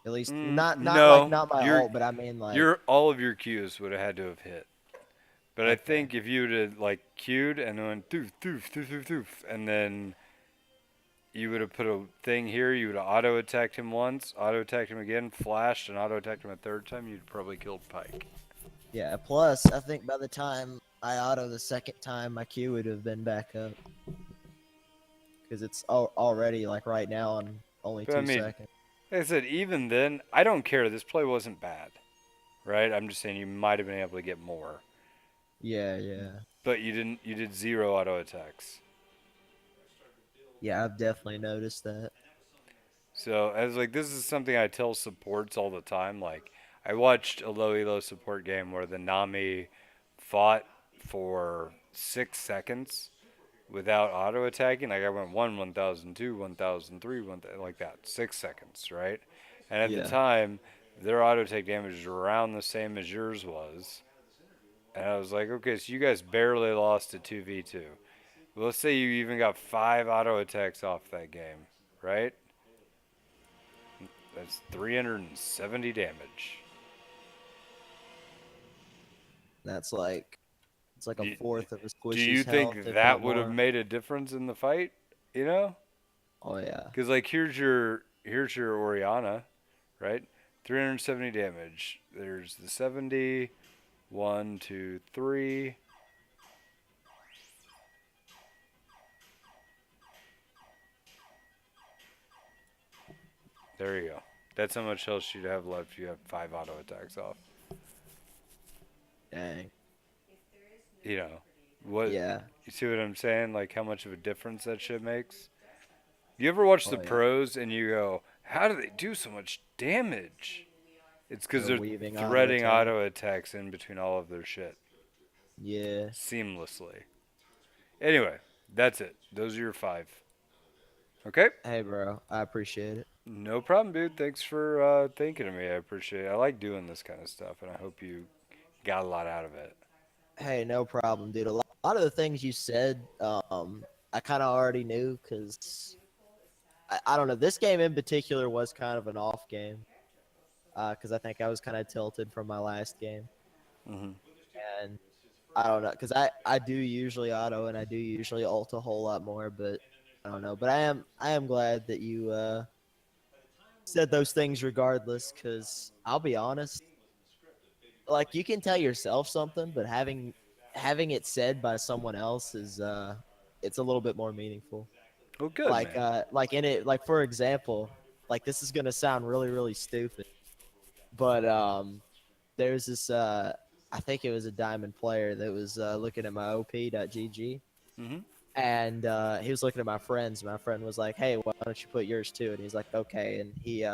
At least not like No, not my your ult, but I mean like your all of your Qs would have had to have hit. But I okay. think if you would have like queued and went doof doof doof doof doof, and then you would have put a thing here, you would have auto attacked him once, auto attacked him again, flashed, and auto attacked him a third time, you'd probably killed Pike. Yeah. Plus, I think by the time I auto the second time, my Q would have been back up because it's already like right now on only But I two mean, seconds. like I said, even then, I don't care. This play wasn't bad, right? I'm just saying you might have been able to get more, Yeah. Yeah. but you didn't. You did 0 auto attacks. Yeah. I've definitely noticed that. So as like this is something I tell supports all the time. Like I watched a low elo support game where the Nami fought for 6 seconds without auto attacking. Like I went 1,002, 1,003, like that, 6 seconds, right? And at the Yeah. time, their auto attack damage was around the same as yours was. And I was like, okay, so you guys barely lost to 2v2. Well, let's say you even got 5 auto attacks off that game, right? That's 370 damage. That's like it's like a Do you, fourth of a do you squishy's health, think if that not would have more. made a difference in the fight? You know? Oh yeah. Because like here's your Oriana, right? 370 damage. There's the 70. 1, 2, 3. There you go. That's how much health you'd have left if you have 5 auto attacks off. Dang. You know, what Yeah. you see what I'm saying? Like how much of a difference that shit makes. You ever watch the Oh yeah. pros and you go, "How do they do so much damage?" It's because They're they're weaving auto threading attack. auto attacks in between all of their shit. Yeah. seamlessly. Anyway, that's it. Those are your five. Okay? Hey, bro. I appreciate it. No problem, dude. Thanks for thinking of me. I appreciate it. I like doing this kind of stuff, and I hope you got a lot out of it. Hey, no problem, dude. A lot of the things you said, I kind of already knew because I don't know. This game in particular was kind of an off game because I think I was kind of tilted from my last game, Hmm. and I don't know because I do usually auto and I do usually ult a whole lot more, but I don't know. But I am glad that you said those things regardless because I'll be honest, like you can tell yourself something, but having it said by someone else is it's a little bit more meaningful. Well, good, man. Like in it, like for example, like this is gonna sound really really stupid, but there's this I think it was a diamond player that was looking at my op.gg, Hmm. and he was looking at my friends. My friend was like, "Hey, why don't you put yours too?" And he's like, "Okay." And he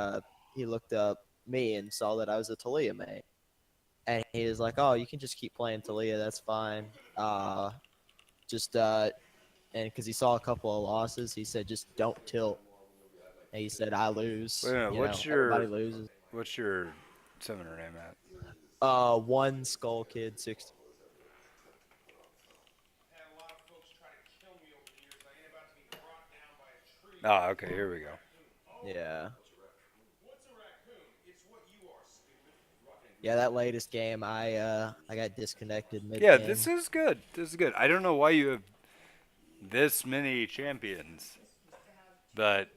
looked up me and saw that I was a Taliyah main, and he was like, "Oh, you can just keep playing Taliyah. That's fine. Just and because he saw a couple of losses, he said, just don't tilt." And he said, "I Wait a lose. minute. Everybody loses." What's your summoner name at? One Skullkid64. Ah, okay. Here we go. Yeah, yeah. That latest game, I got disconnected mid Yeah, this game. is good. This is good. I don't know why you have this many champions, but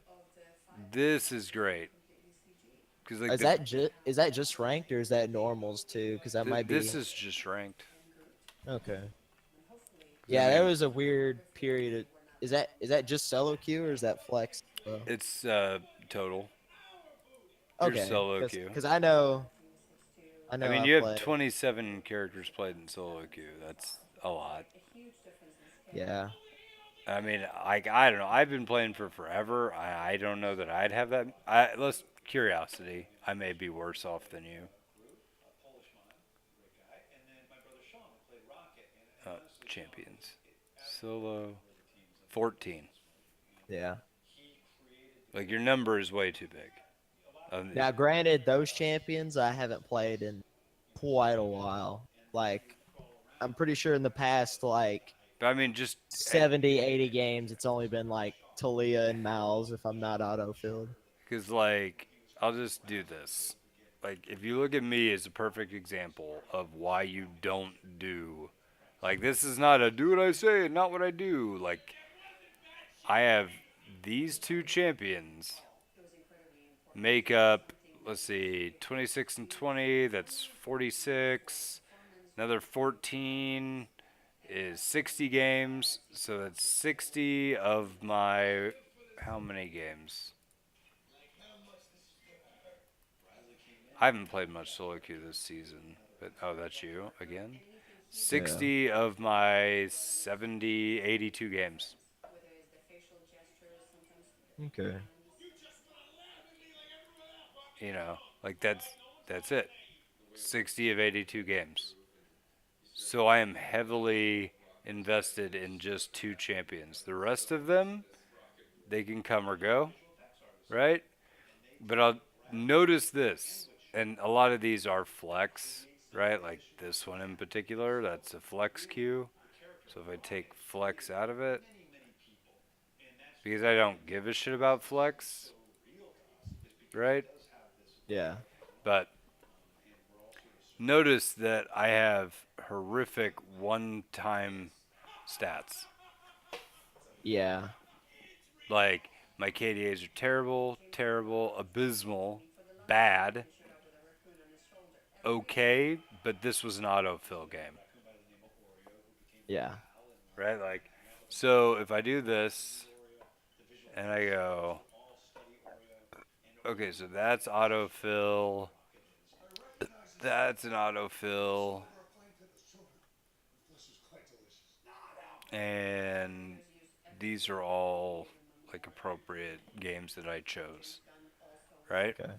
this is great because like Is that just ranked or is that normals too? Because that might this be is just ranked. okay. 'Cause I Yeah, there mean, was a weird period. Is that just solo queue or is that flex? it's total. Here's Okay, solo because queue. because I I know mean, I you have play. 27 characters played in solo queue. That's a lot. Yeah, I mean, I don't know. I've been playing for forever. I don't know that I'd have that. Let's curiosity. I may be worse off than you. Champions. Solo 14. yeah. Like your number is way too big. Now, granted, those champions I haven't played in quite a while. Like, I'm pretty sure in the past, like, but I mean, just 70, 80 games, it's only been like Talia and Mal's if I'm not auto-filled. because like I'll just do this. Like if you look at me as a perfect example of why you don't do, like this is not a do what I say and not what I do. Like I have these two champions make up, let's see, 26 and 20, that's 46. Another 14 is 60 games. So that's 60 of my. How many games? I haven't played much solo queue this season. But oh, that's you again? Yeah. 60 of my 70, 82 games. Okay. You know, like that's it. 60 of 82 games. So I am heavily invested in just two champions. The rest of them, they can come or go, right? But I'll notice this, and a lot of these are flex, right? Like this one in particular, that's a flex queue. So if I take flex out of it, because I don't give a shit about flex, right? Yeah. But notice that I have horrific one-time stats. Yeah. Like my KDAs are terrible, terrible, abysmal, bad, okay, but this was an autofill game, Yeah. right? Like, so if I do this and I go, okay, so that's autofill, that's an autofill, and these are all like appropriate games that I chose, right? Okay.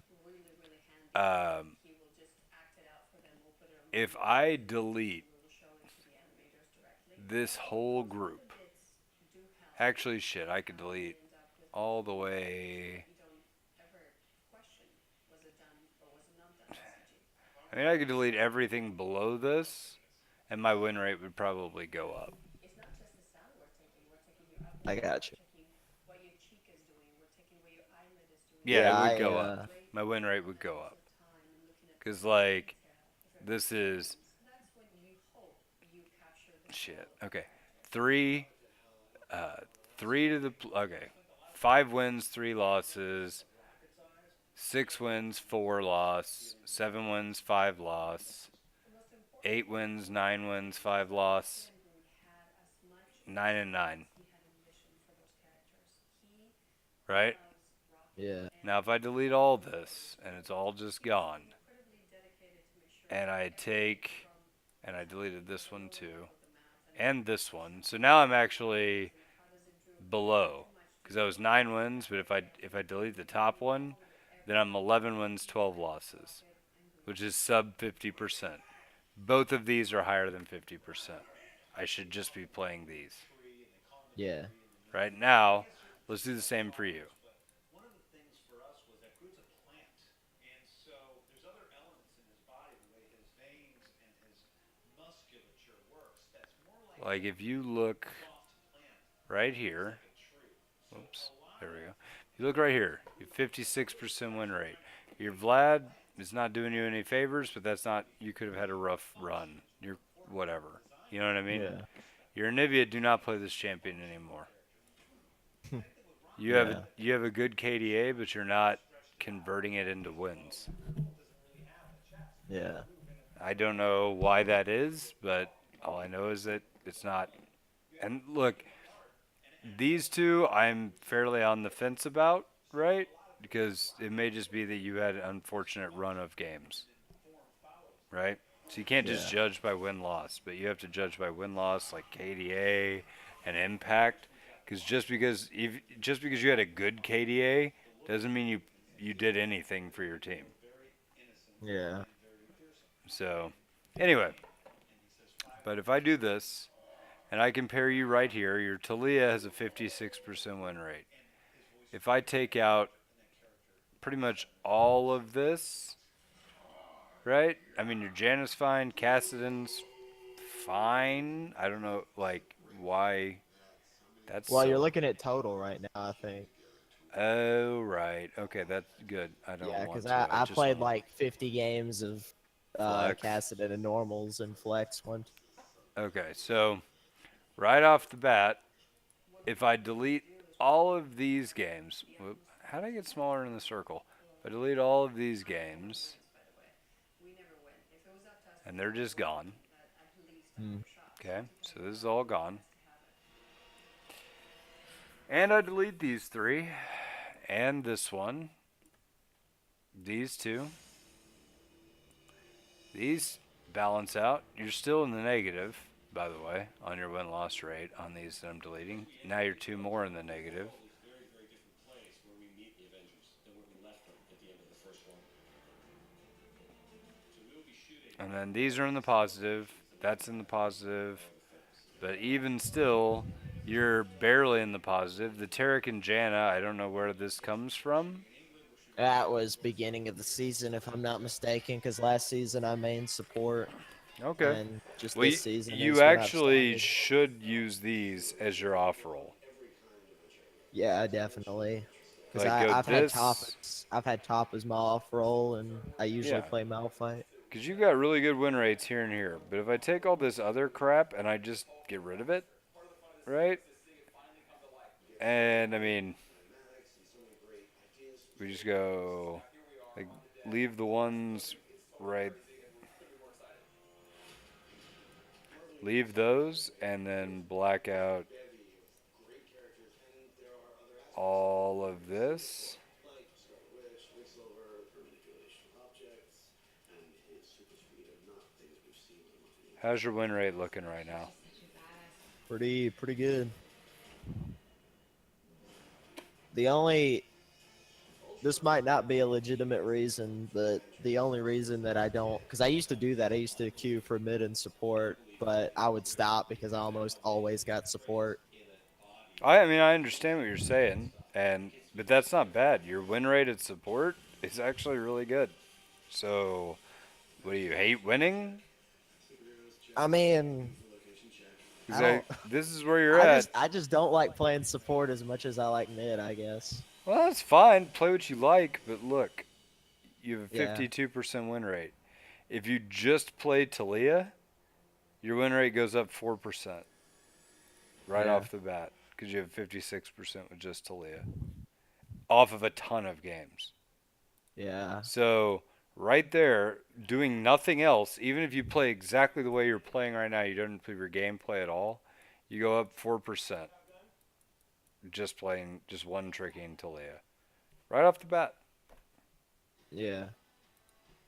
Um, if I delete this whole group. Actually, shit, I could delete all the way. I mean, I could delete everything below this, and my win rate would probably go up. I got you. Yeah, Yeah, it would go up. My win rate would go up. Because, like, this is. Shit. Okay. Three. Uh, three to the. Okay. 5 wins, 3 losses. 6 wins, 4 loss. 7 wins, 5 loss. 8 wins, 9 wins, 5 loss. 9 and 9. Right? yeah, Now, if I delete all this and it's all just gone, and I take. And I deleted this one too. And this one. So now I'm actually below. Because I was 9 wins, but if I delete the top one, then I'm 11 wins, 12 losses, which is sub 50%. Both of these are higher than 50%. I should just be playing these. yeah. Right now, let's do the same for you. Like if you look right here, oops, there we go. If you look right here, you have 56% win rate. Your Vlad is not doing you any favors, but that's not, you could have had a rough run. You're whatever. You know what I mean? Yeah. Your Anivia do not play this champion anymore. Yeah. You have a good KDA, but you're not converting it into wins. Yeah. I don't know why that is, but all I know is that it's not. And look, these two I'm fairly on the fence about, right? Because it may just be that you had an unfortunate run of games, right? So you can't just Yeah. judge by win loss, but you have to judge by win loss like KDA and impact. Because just because you had a good KDA doesn't mean you did anything for your team. Yeah. So anyway, but if I do this and I compare you right here, your Taliyah has a 56% win rate. If I take out pretty much all of this, right? I mean, your Janus fine, Cassidon's fine. I don't know, like, why that's Well, you're so. looking at total right now, I think. Oh, right. Okay, that's good. I don't Yeah, because want I, to. I I just want played to like 50 games of flex. Cassidon and normals and flex one. Okay, so right off the bat, if I delete all of these games, whoop, how do I get smaller in the circle? If I delete all of these games, and they're just gone. Hmm. Okay, so this is all gone. And I delete these three, and this one, these two. These balance out. You're still in the negative, by the way, on your win-loss rate on these that I'm deleting. Now you're 2 more in the negative. And then these are in the positive. That's in the positive. But even still, you're barely in the positive. The Tarek and Jana, I don't know where this comes from. That was beginning of the season, if I'm not mistaken, because last season I main support, Okay. and just Well, this season you is when I've actually started. should use these as your off roll. Yeah, definitely. Because Like, go I've had this. top as my off roll, and I usually Yeah. play Malphite. Because you got really good win rates here and here. But if I take all this other crap and I just get rid of it, right? And I mean, we just go, like, leave the ones right, leave those, and then black out all of this. How's your win rate looking right now? Pretty good. The only this might not be a legitimate reason, but the only reason that I don't, because I used to do that, I used to queue for mid and support, but I would stop because I almost always got support. I mean, I understand what you're saying, but that's not bad. Your win rate at support is actually really good. So, what do you hate winning? I mean, I Because don't. this is where you're I at. just I just don't like playing support as much as I like mid. I guess. Well, that's fine. Play what you like, but look, you have a Yeah. 52% win rate. If you just play Taliyah, your win rate goes up 4% right Yeah. off the bat because you have 56% with just Taliyah off of a ton of games. Yeah. So, right there, doing nothing else, even if you play exactly the way you're playing right now, you don't improve your gameplay at all, you go up 4% just playing, just one tricking Taliyah right off the bat. Yeah.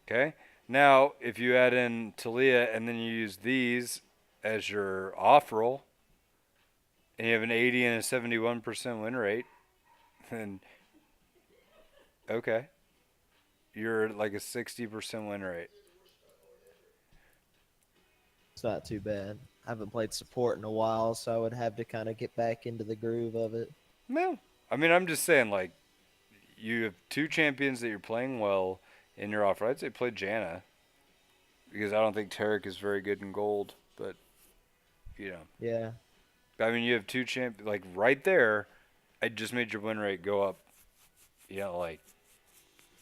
Okay? Now, if you add in Taliyah and then you use these as your off roll, and you have an 80 and a 71% win rate, then okay, you're like a 60% win rate. It's not too bad. I haven't played support in a while, so I would have to kind of get back into the groove of it. No, I mean, I'm just saying, like, you have two champions that you're playing well in your offer. I'd say play Janna because I don't think Tarek is very good in gold, but you know, Yeah. I mean, you have two like right there. I just made your win rate go up, like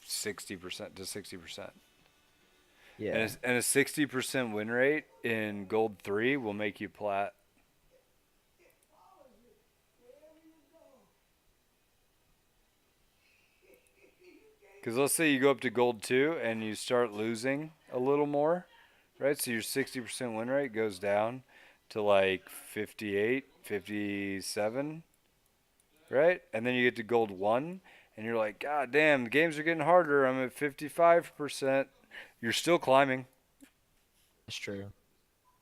60% to 60%. Yeah. And a 60% win rate in gold 3 will make you plat. Because let's say you go up to gold 2 and you start losing a little more, right? So your 60% win rate goes down to like 58, 57, right? And then you get to gold 1 and you're like, God damn, the games are getting harder. I'm at 55%. You're still climbing. That's true.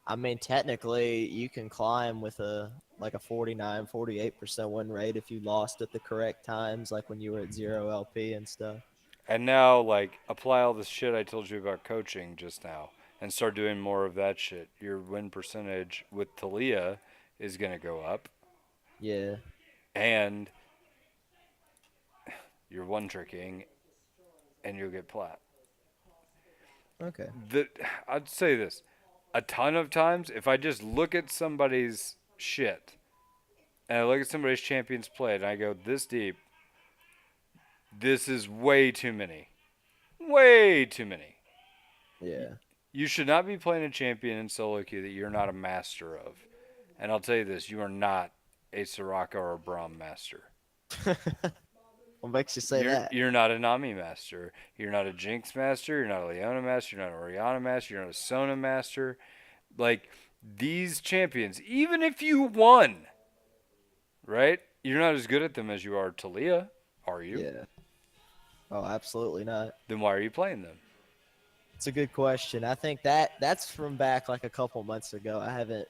I mean, technically, you can climb with a 49, 48% win rate if you lost at the correct times, like when you were at 0 LP and stuff. And now, like, apply all this shit I told you about coaching just now and start doing more of that shit. Your win percentage with Taliyah is going to go up, Yeah. and you're one tricking, and you'll get plat. Okay. The, I'd say this a ton of times, if I just look at somebody's shit and I look at somebody's champions played and I go this deep, this is way too many. Way too many. Yeah. You should not be playing a champion in solo queue that you're not a master of. And I'll tell you this, you are not a Soraka or a Braum master. What makes you say You're that? you're not a Nami master. You're not a Jinx master. You're not a Leona master. You're not an Oriana master. You're not a Sona master. Like these champions, even if you won, right? You're not as good at them as you are Taliyah, are you? Yeah. Oh, absolutely not. Then why are you playing them? It's a good question. I think that's from back like a couple months ago. I haven't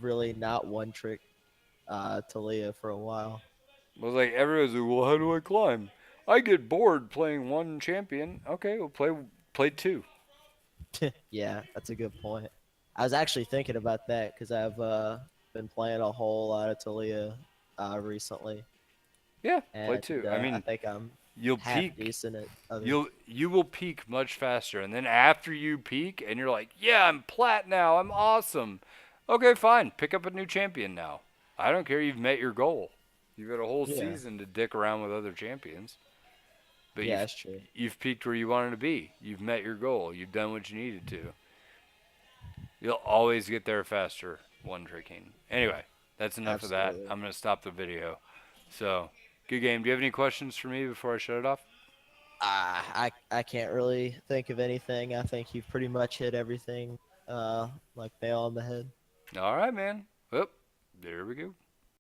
really not one trick Talia for a while. Well, like everyone's like, well, how do I climb? I get bored playing one champion. Okay, well play two. Yeah, that's a good point. I was actually thinking about that because I've been playing a whole lot of Talia recently, Yeah, play and two. I I mean, think I'm you'll half peak. decent at other. You will peak much faster, and then after you peak, and you're like, yeah, I'm plat now. I'm awesome. Okay, fine. Pick up a new champion now. I don't care. You've met your goal. You've got a whole Yeah, season to dick around with other champions, but yeah, that's true. you've peaked where you wanted to be. You've met your goal. You've done what you needed to. You'll always get there faster one tricking. Anyway, that's enough of that. Absolutely. I'm gonna stop the video. So, good game. Do you have any questions for me before I shut it off? I can't really think of anything. I think you've pretty much hit everything like nail on the head. All right, man. Well, there we go.